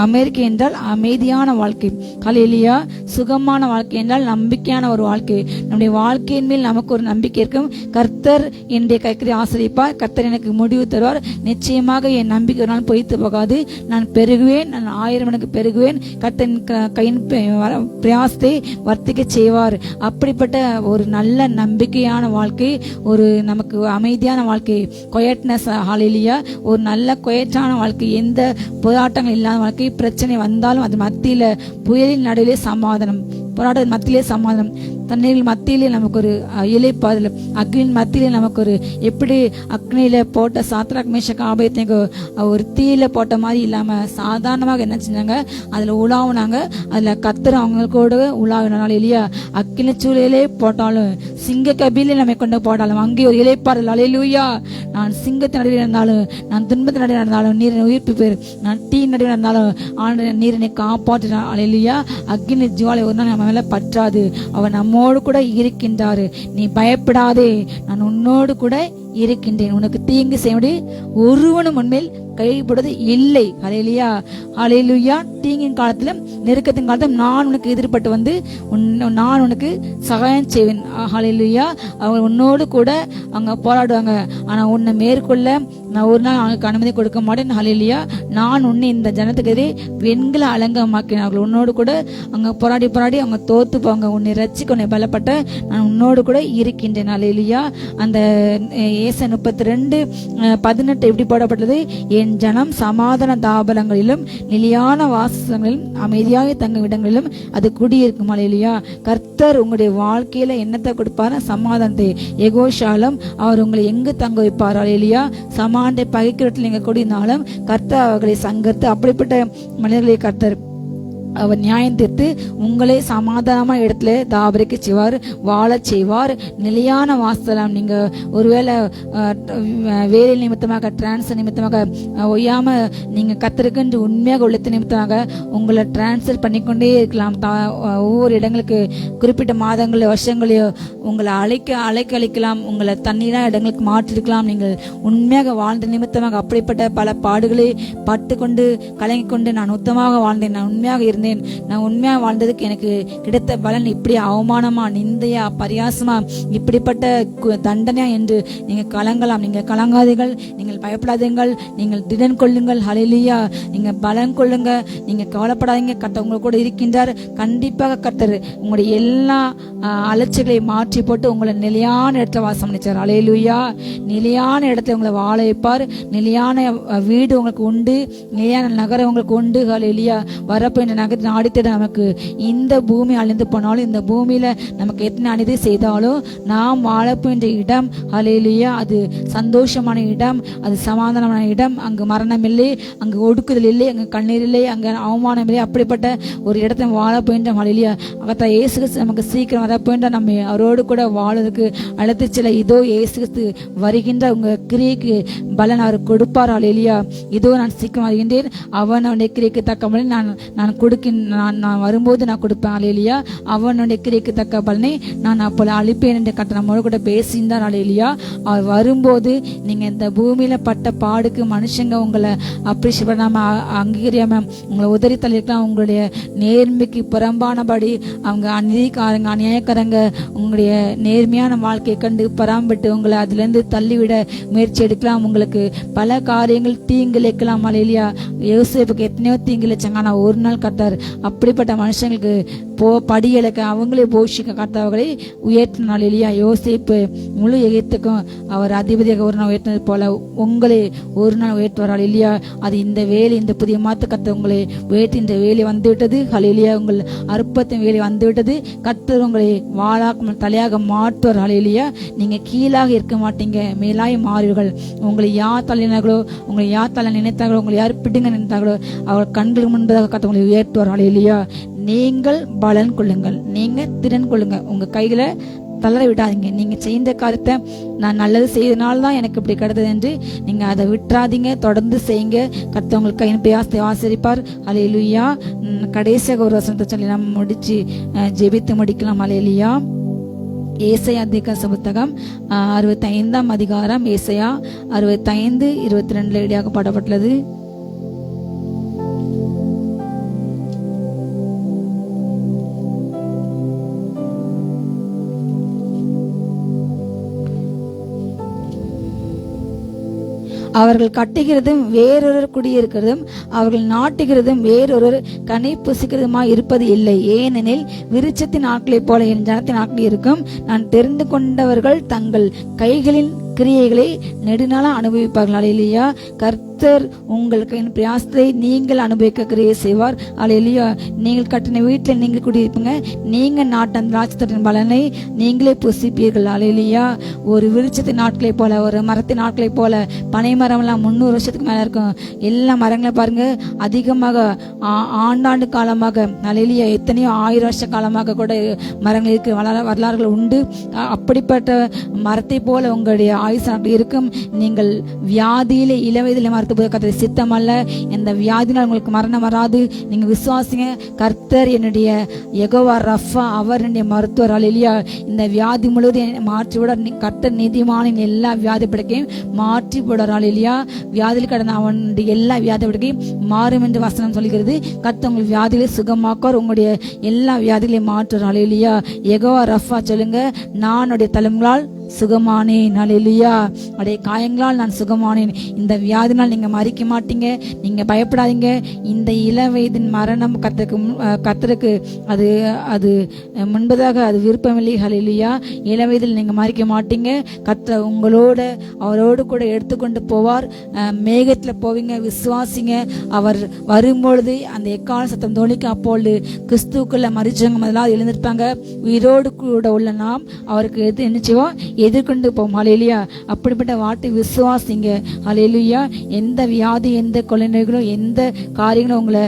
அமெரிக்கை என்றால் அமைதியான வாழ்க்கை. ஹல்லேலூயா. சுகமான வாழ்க்கை என்றால் நம்பிக்கையான ஒரு வாழ்க்கை. நம்முடைய வாழ்க்கையின் மேல் நமக்கு ஒரு நம்பிக்கை இருக்கும். கர்த்தர் என்னுடைய கைக்கறி ஆசிரிப்பார், கர்த்தர் எனக்கு முடிவு தருவார். நிச்சயமாக என் நம்பிக்கை ஒரு நாள் பொய்த்து போகாது. நான் பெருகுவேன், நான் 1000 மடங்கு பெருகுவேன். கர்த்தன் கையின் பிரயாசத்தை வர்த்திக்க செய்வார். அப்படிப்பட்ட ஒரு நல்ல நம்பிக்கையான வாழ்க்கை, ஒரு நமக்கு அமைதியான வாழ்க்கை, கொயட்னஸ். ஹல்லேலூயா. ஒரு நல்ல கொயட்டான வாழ்க்கை, எந்த போராட்டங்கள் இல்லாத வாழ்க்கை. பிரச்சனை வந்தாலும் அது மத்தியில, புயலின் நடுவிலே சமாதானம், போராட்ட மத்தியிலே சமாதானம், தண்ணீரில் மத்தியிலே நமக்கு ஒரு இலைப்பாதல், அக்னியின் மத்தியிலே நமக்கு ஒரு, எப்படி அக்னியில போட்ட சாத்ராக் மேஷக் ஆபேத்நேகோ ஒரு தீயில போட்ட மாதிரி இல்லாம சாதாரணமாக என்ன செஞ்சாங்க, அதுல உலாவுனாங்க. அதுல கர்த்தர் அவங்களோட உலாவினால இல்லையா. அக்னி சூழலே போட்டாலும், சிங்க கபிலே நம்மை கொண்டு போட்டாலும் அங்கே ஒரு இலைப்பாதல். ஹல்லேலூயா. நான் சிங்கத்தின் நடுவில் இருந்தாலும், நான் துன்பத்தின் நடுவில் இருந்தாலும் நீர் உயிர்ப்பு பேர், நான் தீ நடுவில் இருந்தாலும் ஆண்டு நீர் என்னை காப்பாற்றினார். ஹல்லேலூயா. அக்னி ஜுவாலை ஒரு நாள் நம்ம மேல பற்றாது. அவர் நம்மோடு கூட இருக்கின்றாரு. நீ பயப்படாதே, நான் உன்னோடு கூட இருக்கின்றேன். உனக்கு தீங்கு செய்ய ஒருவனும் உன்மேல் கைப்படுவது இல்லை. ஹல்லேலூயா. ஹல்லேலூயா. தீங்கின் காலத்திலும் நெருக்கத்தின் காலத்திலும் நான் உனக்கு எதிர்பட்டு வந்து நான் உனக்கு சகாயம் செய்வேன். ஹல்லேலூயா. அவங்க உன்னோடு கூட அவங்க போராடுவாங்க. ஆனா உன்னை மேற்கொள்ள நான் ஒரு நாள் அவங்களுக்கு அனுமதி கொடுக்க மாட்டேன். ஹல்லேலூயா. நான் உன்னை இந்த ஜனத்துக்கு எதிரே வெண்கல அலங்கமாக்கினார்கள். உன்னோடு கூட அவங்க போராடி போராடி அவங்க தோத்து போவாங்க. உன்னை ரட்சிக்க, உன்னை பலப்பட்ட நான் உன்னோடு கூட இருக்கின்றேன். ஹல்லேலூயா. அந்த ஏசாயா 32:18 எப்படி போடப்பட்டது? என் ஜனம் சமாதான தாபலங்களிலும் நிலையான வாசங்களிலும் அமைதியாக தங்கும் இடங்களிலும் அது குடியிருக்கும். ஹல்லேலூயா. கர்த்தர் உங்களுடைய வாழ்க்கையில என்னத்தை கொடுப்பாரு? சமாதானத்தை. எகோஷாலம் அவர் உங்களை எங்கு தங்க வைப்பார்? ஹல்லேலூயா. சமாதானத்தை பகைக்கிறதுல நீங்க கூடினாலும் கர்த்தர் அவர்களை சங்கரித்து அப்படிப்பட்ட மனிதர்களை கர்த்தர் அவர் நியாயம் தீர்த்து உங்களை சமாதானமான இடத்துல தாபரிக்க செய்வார், வாழச் செய்வார். நிலையான வாசலாம். நீங்க ஒருவேளை வேலை நிமித்தமாக, டிரான்ஸ்ஃபர் நிமித்தமாக ஒய்யாம நீங்க கர்த்தருக்கு உண்மையாக உள்ளத்து நிமித்தமாக உங்களை டிரான்ஸ்ஃபர் பண்ணிக்கொண்டே இருக்கலாம். ஒவ்வொரு இடங்களுக்கு குறிப்பிட்ட மாதங்களோ வருஷங்களையோ உங்களை அழைக்கலாம். உங்களை தண்ணீரா இடங்களுக்கு மாற்றிருக்கலாம். நீங்கள் உண்மையாக வாழ்ந்த நிமித்தமாக அப்படிப்பட்ட பல பாடுகளை பட்டு கொண்டு கலங்கி கொண்டு நான் உத்தமாக வாழ்ந்தேன், நான் உண்மையாக இருந்தேன், நான் உண்மையா வாழ்ந்ததுக்கு எனக்கு கிடைத்த பலன் இப்படி அவமானமா, நிந்தையா, பரியாசமா, இப்படிப்பட்ட தண்டனையா என்று நீங்க கலங்கலாம். நீங்க கலங்காதீர்கள், நீங்கள் பயப்படாதீர்கள், நீங்கள் திடன் கொள்ளுங்கள். ஹல்லேலூயா. நீங்க பலன் கொள்ளுங்க, நீங்க கவலைப்படாதீங்க. கர்த்தர் உங்க கூட இருக்கின்றார். கண்டிப்பாக கர்த்தர் உங்களுடைய எல்லா அலட்சிகளை மாற்றி போட்டு உங்களை நிலையான இடத்துல வாசம் பண்ணிச்சார். ஹல்லேலூயா. நிலையான இடத்துல உங்களை வாழ வைப்பார். நிலையான வீடு உங்களுக்கு உண்டு, நிலையான நகரம் உங்களுக்கு உண்டு. ஹல்லேலூயா. வரப்போன்ற நகர நாடித்தட நமக்கு இந்த பூமி அழிந்து போனாலும், இந்த பூமியில நமக்கு எத்தனை அநீதி செய்தாலும் நாம் வாழப்போன்ற இடம், ஹல்லேலூயா, அது சந்தோஷமான இடம், அது சமாதானமான இடம். அங்கு மரணம் இல்லை, அங்கு ஒடுக்குதல் இல்லை, அங்கு கண்ணீர் இல்லை, அங்கு அவமானம் இல்லை. அப்படிப்பட்ட ஒரு இடத்தை வாழ போயின்றோம். ஹல்லேலூயா. கர்த்தர் இயேசு கிறிஸ்து நமக்கு சீக்கிரம் வர போயின்ற நம்ம அவரோடு கூட வாழறதுக்கு அழைத்து செல்ல இதோ இயேசு கிறிஸ்து வருகின்ற உங்க கிரியைக்கு பலன் அவர் கொடுப்பார். ஹல்லேலூயா. இதோ நான் சீக்கிரம் வருகின்றேன், அவனுடைய கிரியைக்கு தக்க பலன் நான் நான் வரும்போது நான் கொடுப்பேன். ஹல்லேலூயா. அவனுடைய கிரியைக்கு தக்க பலனை நான் அப்போது அழிப்பேன் என்று கர்த்தர் நம்மோடு கூட பேசியிருந்தார். ஹல்லேலூயா. அவர் வரும்போது நீங்க இந்த பூமியில பட்ட பாடுக்கு மனுஷங்க உங்களை அப்ரிஷியேட் பண்ணாம, அங்கீகரியாம, உங்களை உதறி தள்ளிருக்கலாம். உங்களுடைய நேர்மைக்கு புறம்பானபடி அவங்க அநீதிக்காரங்க, அநியாயக்காரங்க உங்களுடைய நேர்மையான வாழ்க்கையை கண்டு பராமரிட்டு உங்களை அதுல இருந்து தள்ளிவிட முயற்சி எடுக்கலாம். உங்களுக்கு பல காரியங்கள் தீங்கிழைக்கலாம். ஹல்லேலூயா. யோசேப்புக்கு எத்தனையோ தீங்கிழைச்சாங்க. ஆனா ஒரு நாள் கர்த்தர் அப்படிப்பட்ட மனுஷங்களுக்கு படியலுக்கு அவங்களே போஷிக்க கர்த்தாவர்களை உயர்த்தினாள் இல்லையா. யோசேப்பு முழு எகிப்துக்கும் அவர் அதிபதியாக ஒரு நாள் உயர்த்தினது போல உங்களை ஒரு நாள் உயர்த்துவார்கள் இல்லையா. அது இந்த வேலை, இந்த புதிய மாத்து கர்த்தர் உங்களை உயர்த்தி இந்த வேலை வந்துவிட்டது. ஹல்லேலூயா. உங்கள் அற்பத்தின் வேலை வந்துவிட்டது. கர்த்தர் உங்களை வாளாக தலையாக மாற்றுவார். ஹல்லேலூயா. நீங்க கீழாக இருக்க மாட்டீங்க, மேலாய் மாறுவீர்கள். உங்களை யார் தலையினார்களோ, உங்களை யார் தலை நினைத்தார்களோ, உங்களை யார் பிடுங்க நினைத்தார்களோ அவர் கண்களுக்கு முன்பதாக கர்த்தர் உங்களை உயர்த்துவார். ஹல்லேலூயா. நீங்கள் பலன் கொள்ளுங்கள், நீங்க திறன் கொள்ளுங்க. உங்க கைகளை தளர விடாதீங்க. நீங்க செய்த காரியத்தை நான் நல்லது செய்தனால தான் எனக்கு இப்படி கிடைத்தது என்று நீங்க அதை விட்டுறாதீங்க. தொடர்ந்து செய்யுங்க. கர்த்தர் உங்களுக்கு கையின் பிரயாசத்தை ஆசீர்வதிப்பார். ஹல்லேலூயா. கடைசியாக ஒரு வசனத்தை சொல்லி நம்ம முடிச்சு ஜெபித்து முடிக்கலாம். ஹல்லேலூயா. ஏசாயா தீர்க்கதரிசி புத்தகம் 65ஆம் அதிகாரம், ஏசாயா 65:22 இடையாக பாடப்பட்டுள்ளது. அவர்கள் கட்டுகிறதும் வேறொரு குடியிருக்கிறதும் அவர்கள் நாட்டுகிறதும் வேறொரு கனி புசிக்கிறதுமாய் இருப்பது இல்லை. ஏனெனில் விருட்சத்தின் ஆட்களைப் போல என் ஜனத்தின் ஆட்கள் இருக்கும். நான் தெரிந்து கொண்டவர்கள் தங்கள் கைகளின் கிரியைகளை நெடுநாளாக அனுபவிப்பார்கள். ஹல்லேலூயா. கர்த்தர் உங்களுக்கு பிரயாசத்தை நீங்கள் அனுபவிக்க கிரியை செய்வார். ஹல்லேலூயா. நீங்கள் கட்டின வீட்டில் நீங்கள் குடியிருப்பீங்க. நீங்க நாட்டு அந்த ராஜ்யத்தின் பலனை நீங்களே புசிப்பீர்கள். ஹல்லேலூயா. ஒரு விருட்சத்தின் நாட்களை போல, ஒரு மரத்தின் நாட்களை போல, பனை மரம் எல்லாம் 300 வருஷத்துக்கு மேல இருக்கும். எல்லா மரங்களை பாருங்க அதிகமாக ஆண்டாண்டு காலமாக, ஹல்லேலூயா, எத்தனையோ 1000 வருஷ காலமாக கூட மரங்கள் இருக்கு, வரலாறுகள் உண்டு. அப்படிப்பட்ட மரத்தை போல உங்களுடைய ஆயுசு இருக்கும். நீங்கள் வியாதியிலே இளவயதிலே மறுத்து போய் கர்த்தர் சித்தம் அல்ல. இந்த வியாதினால் உங்களுக்கு மரணம் வராது. நீங்க விசுவாசிங்க. கர்த்தர் என்னுடைய யெகோவா ரஃபா, அவர் என்னுடைய மருத்துவர். ஹல்லேலூயா. இந்த வியாதி முழுவதும் மாற்றி விட கர்த்தர் நீதிமான எல்லா வியாதி படுக்கையும் மாற்றி போடுறார். ஹல்லேலூயா. வியாதியில் கடந்த அவனுடைய எல்லா வியாதி படுக்கையும் மாறும் என்று வசனம் சொல்கிறது. கர்த்தர் உங்கள் வியாதிகளை சுகமாக்குவார். உங்களுடைய எல்லா வியாதிகளையும் மாற்றுவார். ஹல்லேலூயா. யெகோவா ரஃபா சொல்லுங்க. நான் உடைய தலைமுகளால் சுகமானேன். ஹல்லேலூயா. அடைய காயங்களால் நான் சுகமானேன். இந்த வியாதினால் நீங்க மறிக்க மாட்டீங்க. நீங்க பயப்படாதீங்க. இந்த இளவயதின் மரணம் கர்த்தருக்கு அது அது முன்பதாக அது விருப்பமில்லை. ஹல்லேலூயா. இளவயதில் நீங்க மறிக்க மாட்டீங்க. கர்த்தர் உங்களோட அவரோடு கூட எடுத்துக்கொண்டு போவார். மேகத்துல போவீங்க. விசுவாசிங்க. அவர் வரும்பொழுது அந்த எக்கால சத்தம் தோணிக்கும். அப்பொழுது கிறிஸ்துக்குள்ள மறிச்சவங்க முதலாவது எழுந்திருப்பாங்க. உயிரோடு கூட உள்ள நாம் அவருக்கு என்ன செய்வோம்? எதிர்கொண்டு போவோம். ஹல்லேலூயா. அப்படிப்பட்ட வார்த்தை விசுவாசிங்க. ஹல்லேலூயா. எந்த வியாதி, எந்த கொலை நோய்களும், எந்த காரியங்களும் உங்களை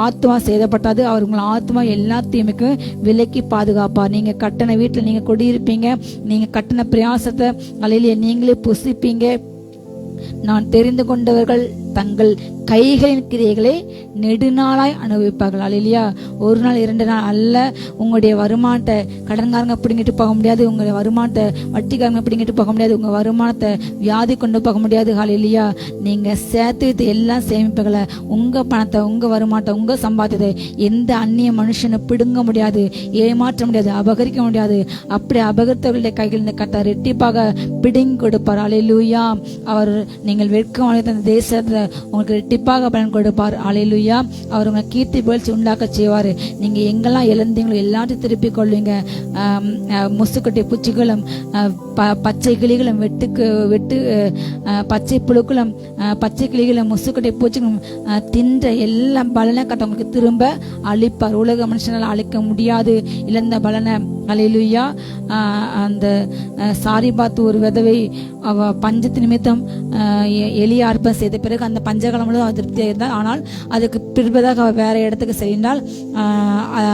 ஆத்மா சேதப்பட்டாது. அவர் உங்களை ஆத்மா எல்லாத்தையுமே விலக்கி பாதுகாப்பார். நீங்க கட்டின வீட்டில் நீங்க குடியிருப்பீங்க. நீங்க கட்டின பிரயாசத்தை ஹல்லேலூயா நீங்களே புசிப்பீங்க. நான் தெரிந்து கொண்டவர்கள் தங்கள் கைகளின் கிரியைகளை நெடுநாளாய் அனுபவிப்பார்கள். ஹல்லேலூயா. ஒரு நாள் 2 நாள் அல்ல. உங்களுடைய வருமானத்தை கடன்காரங்க பிடிங்கிட்டு போக முடியாது. உங்களுடைய வருமானத்தை வட்டிக்காரங்க பிடிங்கிட்டு போக முடியாது. உங்க வருமானத்தை வியாதி கொண்டு போக முடியாது. ஹல்லேலூயா. நீங்க சேர்த்து வைத்து எல்லாம் சேமிப்புகளை, உங்க பணத்தை, உங்க வருமானத்தை, உங்க சம்பாத்தியத்தை எந்த அந்நிய மனுஷனை பிடுங்க முடியாது, ஏமாற்ற முடியாது, அபகரிக்க முடியாது. அப்படி அபகரித்தவர்களுடைய கைகளில் கர்த்தர் ரெட்டிப்பாக பிடுங்கி கொடுப்பார். ஹல்லேலூயா. அவர் நீங்கள் வெட்கம் அடைந்த அந்த தேசத்தை உங்களுக்கு ரெட்டிப்பாக பலன் கொடுப்பார். ஹல்லேலூயா. அவர் உங்களை கீர்த்தி புகழ்ச்சி உண்டாக்க செய்வார். நீங்க எங்கெல்லாம் இழந்தீங்களோ எல்லாத்தையும் திருப்பி கொள்வீங்க. முசுக்கட்டை பூச்சிகளும் பச்சை கிளிகளும் வெட்டு பச்சை புழுக்களும் பச்சை கிளிகளும் முசுக்கட்டை பூச்சிகளும் தின்ற எல்லா பலனை கர்த்தர் உங்களுக்கு திரும்ப அளிப்பார். உலக மனுஷனால் அழிக்க முடியாது இழந்த பலனை. ஹல்லேலூயா. அந்த சாரிபாத் ஒரு விதவை அவ பஞ்சத்து நிமித்தம் எளிய அர்ப்பம் செய்த பிறகு அந்த பஞ்சகாலம் முழுவதும் திருப்தியாக இருந்தால். ஆனால் அதுக்கு பின்பதாக அவள் வேற இடத்துக்கு சென்றால்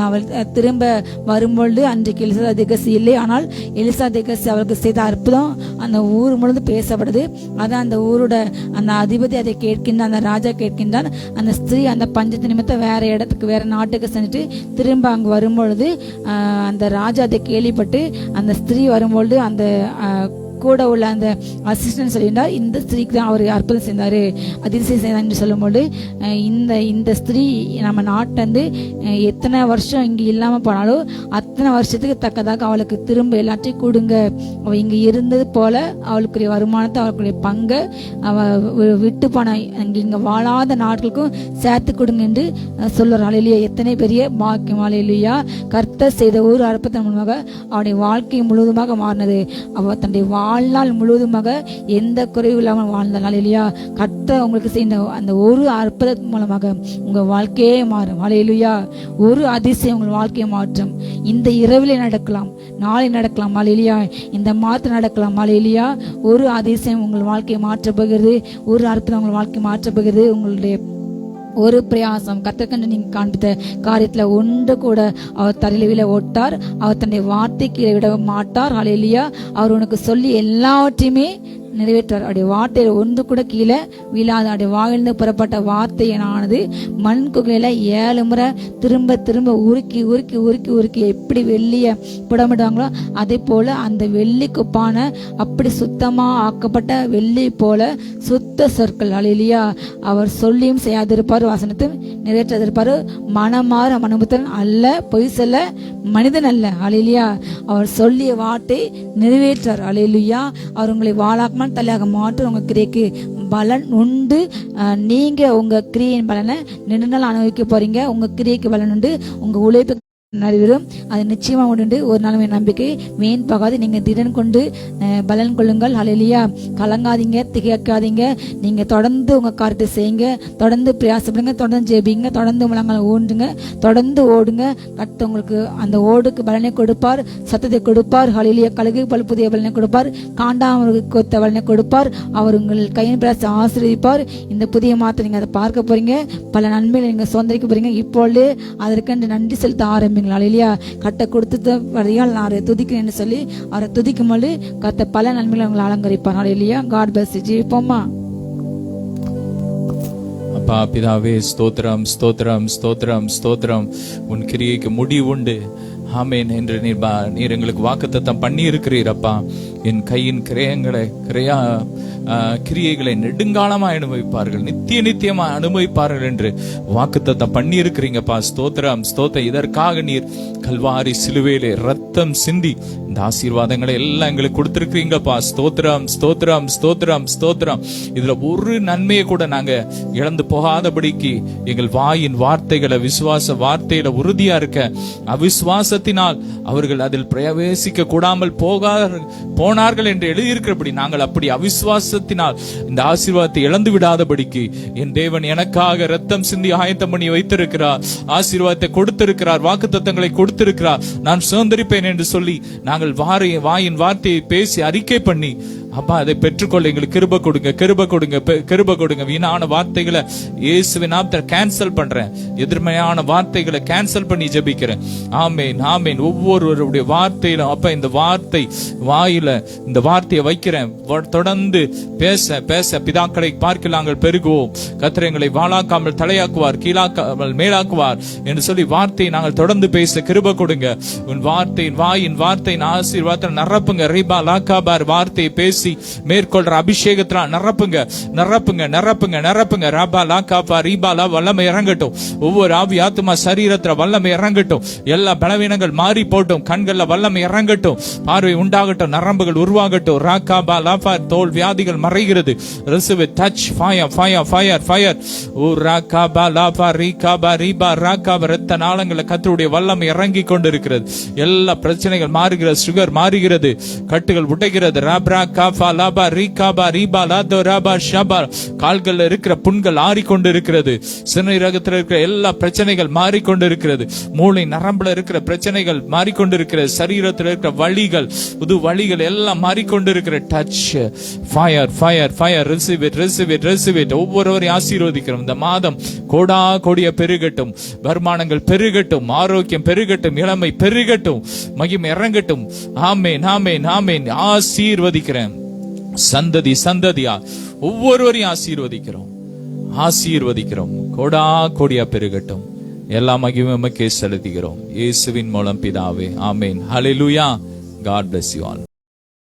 அவள் திரும்ப வரும்பொழுது அன்றைக்கு எலிசா திகசி இல்லை. ஆனால் எலிசா திகசி அவளுக்கு செய்த அற்புதம் அந்த ஊர் முழுவதும் பேசப்படுது. அதான் அந்த ஊரோட அந்த அதிபதி அதை கேட்கின்றான். அந்த ராஜா கேட்கின்றான். அந்த ஸ்திரீ அந்த பஞ்சத்து நிமித்தம் வேற இடத்துக்கு, வேற நாட்டுக்கு செஞ்சுட்டு திரும்ப அங்கு வரும்பொழுது அந்த ராஜா அதை கேள்விப்பட்டு அந்த ஸ்திரீ வரும்பொழுது அந்த கூட உள்ள அந்த அசிஸ்டன்ட் சொல்லியிருந்தார், இந்த ஸ்திரீக்கு தான் அவர் அற்புதம் செய்தாரு, அதிசயம் செய்தார் என்று சொல்லும்போது, இந்த ஸ்திரீ நம்ம நாட்டிலேருந்து எத்தனை வருஷம் இங்கே இல்லாமல் போனாலும் அத்தனை வருஷத்துக்கு தக்கதாக அவளுக்கு திரும்ப எல்லாத்தையும் கொடுங்க, அவள் இங்கே இருந்தது போல அவளுக்குரிய வருமானத்தை அவளுக்குரிய பங்கை அவள் விட்டு போன இங்கே வாழாத நாட்களுக்கும் சேர்த்து கொடுங்க என்று சொல்லுறாள் இல்லையா. எத்தனை பெரிய பாக்கியம் இல்லையா. கர்த்தர் செய்த ஒரு அற்புதத்தின் மூலமாக அவனுடைய வாழ்க்கை முழுவதுமாக மாறினது. அவள் தன்னுடைய வாழ்நாள் முழுவதுமாக எந்த குறைவு இல்லாமல் வாழ்ந்தாள் இல்லையா. கர்த்தர் உங்களுக்கு செய்த அந்த ஒரு அற்புதத்தின் மூலமாக உங்கள் வாழ்க்கையே மாறும். அல்லேலூயா. ஒரு அதிசயம் உங்கள் வாழ்க்கையை மாற்றும். இந்த இரவிலே நடக்கலாம், நாளை நடக்கலாம், அல்லேலூயா. இந்த மாதம் நடக்கலாம், அல்லேலூயா. ஒரு அதிசயம் உங்கள் வாழ்க்கையை மாற்றப் போகிறது. ஒரு அற்புதம் உங்கள் வாழ்க்கை மாற்றப் போகிறது. உங்களுடைய ஒரு பிரயாசம் கத்தக்கண்டு நீங்க காண்பித்த காரியத்துல ஒன்று கூட அவர் தரையில விழ ஓட்டார். அவர் தன்னுடைய வார்த்தை கீழே விட மாட்டார். அல்லேலூயா. அவர் உனக்கு சொல்லி எல்லாவற்றையுமே நிறைவேற்றார். அவருடைய வார்த்தையில ஒன்று கூட கீழே விழாத அவருடைய வாயிலிருந்து புறப்பட்ட வார்த்தையானது மண் குகையில 7 முறை திரும்ப திரும்ப உருக்கி உருக்கி உருக்கி உருக்கி எப்படி வெள்ளிய புடமிடுவாங்களோ அதே போல அந்த வெள்ளி குப்பான அப்படி சுத்தமா ஆக்கப்பட்ட வெள்ளி போல சுத்த சொற்கள். அல்லேலூயா. அவர் சொல்லியும் செய்யாதிருப்பார், வசனத்தையும் நிறைவேற்றாதிருப்பார். மனமாற மனமுத்தன் அல்ல, பொய் சொல்ல மனிதன் அல்ல. அல்லேலூயா. அவர் சொல்லிய வார்த்தை நிறைவேற்றார். அல்லேலூயா. அவர் உங்களை வாழாக்க தலையாக மாற்ற உங்க கிரியைக்கு பலன் உண்டு. நீங்க உங்க கிரியின் பலனை நெடுநாள் அனுபவிக்க போறீங்க. உங்க கிரியைக்கு பலன் உண்டு. உங்க உழைப்பு நிறைவேறும். அது நிச்சயமா உண்டு. ஒரு நாளுமே நம்பிக்கை வீண் போகாது. நீங்க திடன் கொண்டு பலன் கொள்ளுங்கள். அல்லேலூயா. கலங்காதீங்க, திகைக்காதீங்க. நீங்க தொடர்ந்து உங்க காரியத்தை செய்யுங்க, தொடர்ந்து பிரயாசப்படுங்க, தொடர்ந்து ஜெபிங்க, தொடர்ந்து முழங்கால் ஊன்றுங்க, தொடர்ந்து ஓடுங்க. கர்த்தர் உங்களுக்கு அந்த ஓடுக்கு பலனை கொடுப்பார், சத்தத்தை கொடுப்பார். அல்லேலூயா. கழுகு பல் புதிய பலனை கொடுப்பார், காண்டாம கொத்த பலனை கொடுப்பார். அவர் உங்கள் கையின் பிரயாசத்தை ஆசீர்வதிப்பார். இந்த புதிய மாதத்தை நீங்க அதை பார்க்க போறீங்க. பல நன்மைகளை நீங்க சுதந்திரிக்க போறீங்க. இப்பொழுது அதற்கு நன்றி செலுத்த ஆரம்பிங்க. இல்லையா. கட்ட கொடுத்து வரையால் நான் அவரை துதிக்கிறேன்னு சொல்லி அவரை துதிக்கும் போது கத்த பல நன்மைகளை உங்களை அலங்கரிப்பார். இல்லையா. God bless you. ஜெபிப்போமா. அப்பா பிதாவே, ஸ்தோத்திரம் ஸ்தோத்திரம் ஸ்தோத்திரம் ஸ்தோத்திரம். உன் கிரியைக்கு முடிவு உண்டு. ஆமேன் என்று நீர் எங்களுக்கு வாக்குத்தத்தம் பண்ணி இருக்கிறீர். அப்பா என் கையின் கிரியைகளை நெடுங்காலமா அனுபவிப்பார்கள், நித்திய நித்தியமா அனுபவிப்பார்கள் என்று வாக்குத்தத்தம் பண்ணி இருக்கிறீங்கப்பா. ஸ்தோத்திரம் ஸ்தோத்திரம். இதற்காக நீர் கல்வாரி சிலுவையிலே ரத்தம் சிந்தி இந்த ஆசீர்வாதங்களை எல்லாம் எங்களுக்கு கொடுத்திருக்கிறீங்கப்பா. ஸ்தோத்திரம் ஸ்தோத்திரம் ஸ்தோத்திரம் ஸ்தோத்திரம். இதுல ஒரு நன்மையை கூட நாங்க இழந்து போகாதபடிக்கு எங்கள் வாயின் வார்த்தைகளை விசுவாச வார்த்தையில உறுதியா இருக்க, அவிசுவாசத்தினால் அவர்கள் அதில் பிரவேசிக்க கூடாமல் போனார்கள் என்று எழுதியிருக்கிறபடி நாங்கள் அப்படி அவிசுவாசத்தினால் இந்த ஆசீர்வாதத்தை இழந்து விடாதபடிக்கு என் தேவன் எனக்காக ரத்தம் சிந்தி ஆயத்தம் பண்ணி வைத்திருக்கிறார். ஆசீர்வாதத்தை கொடுத்திருக்கிறார், வாக்குத்தத்தங்களை கொடுத்திருக்கிறார். நான் சுதந்திரிப்பேன் என்று சொல்லி நாங்கள் வாயின் வார்த்தையை பேசி அறிக்கை பண்ணி அப்பா அதை பெற்றுக்கொள்ள எங்களுக்கு கிருப கொடுங்க, கிருப கொடுங்க, கிருப கொடுங்க. வீணான வார்த்தைகளை இயேசுவின் நாமத்தில் கேன்சல் பண்றேன். எதிர்மையான வார்த்தைகளை கேன்சல் பண்ணி ஜெபிக்கிறேன். ஆமேன் ஆமேன். ஒவ்வொருவருடைய வார்த்தையிலும் அப்ப இந்த வார்த்தை வாயில இந்த வார்த்தையை வைக்கிறேன். தொடர்ந்து பேச பேச பிதாக்களை பார்க்க நாங்கள் பெருகுவோம். கர்த்தர் எங்களை வாளாக்காமல் தலையாக்குவார், கீழாக்காமல் மேலாக்குவார் என்று சொல்லி வார்த்தையை நாங்கள் தொடர்ந்து பேச கிருப கொடுங்க. உன் வாயின் வார்த்தையின் ஆசீர்வாதத்தில் நிரப்புங்க. ரீபா லாக்காபார் வார்த்தையை பேசி மேற்கொள்ற அபிஷேகத்தினால் நிரப்புங்க நிரப்புங்க நிரப்புங்க நிரப்புங்க. ரபா லாக்காபா ரீபாலா வல்லமை இறங்கட்டும். ஒவ்வொரு ஆவி ஆத்துமா சரீரத்துல வல்லமை இறங்கட்டும். எல்லா பலவீனங்கள் மாறி போட்டும். கண்கள்ல வல்லமை இறங்கட்டும். பார்வை உண்டாகட்டும். நரம்புகள் உருவாகட்டும். ராக்காபா லாபா தோல் வியாதிகள் மறைகிறது. Receive touch fire fire fire fire. ஓ ராக்காபா லாபா ரீகாபா ரீபா ராக்காபா. இரத்த நாளங்கள்ல கர்த்தருடைய வல்லமை இறங்கி கொண்டிருக்கிறது. எல்லா பிரச்சனைகள் மாறுகிறது. சுகர் மாறுகிறது. கட்டுகள் உடைகிறது. ராப்ரா காபா லாபா ரீகாபா ரீபா லாதோ ராபா ஷபா. கால்கள்ல இருக்கிற புண்கள் ஆறிக்கொண்டிருக்கிறது. சிறுநீரகத்தில் இருக்கிற எல்லா பிரச்சனைகள் மாறிக்கொண்டிருக்கிறது. மூளை நரம்புல இருக்கிற பிரச்சனைகள் மாறிக்கொண்டிருக்கிறது. சரீரத்தில் இருக்கிற வலிகள், புது வலிகள் எல்லாம் மாறிக்கொண்டிருக்கிற. Touch fire fire fire. Receive it receive it receive it. ஒவ்வொருவரையும் ஆசீர்வதிக்கிறோம். இந்த மாதம் கோடா கோடிய பெருகட்டும். வருமானங்கள் பெருகட்டும். ஆரோக்கியம் பெருகட்டும். இளமை பெருகட்டும். மகிமை இறங்கட்டும். ஆமேன் ஆமேன் ஆமேன். ஆசீர்வதிக்கிறேன். சந்ததி சந்ததியா ஒவ்வொருவரையும் ஆசீர்வதிக்கிறோம் ஆசீர்வதிக்கிறோம். கோடா கோடியா பெருகட்டும். எல்லா மகிமையுமே செலுத்துகிறோம் இயேசுவின் மூலம் பிதாவே. ஆமேன். ஹல்லேலூயா. God bless you all.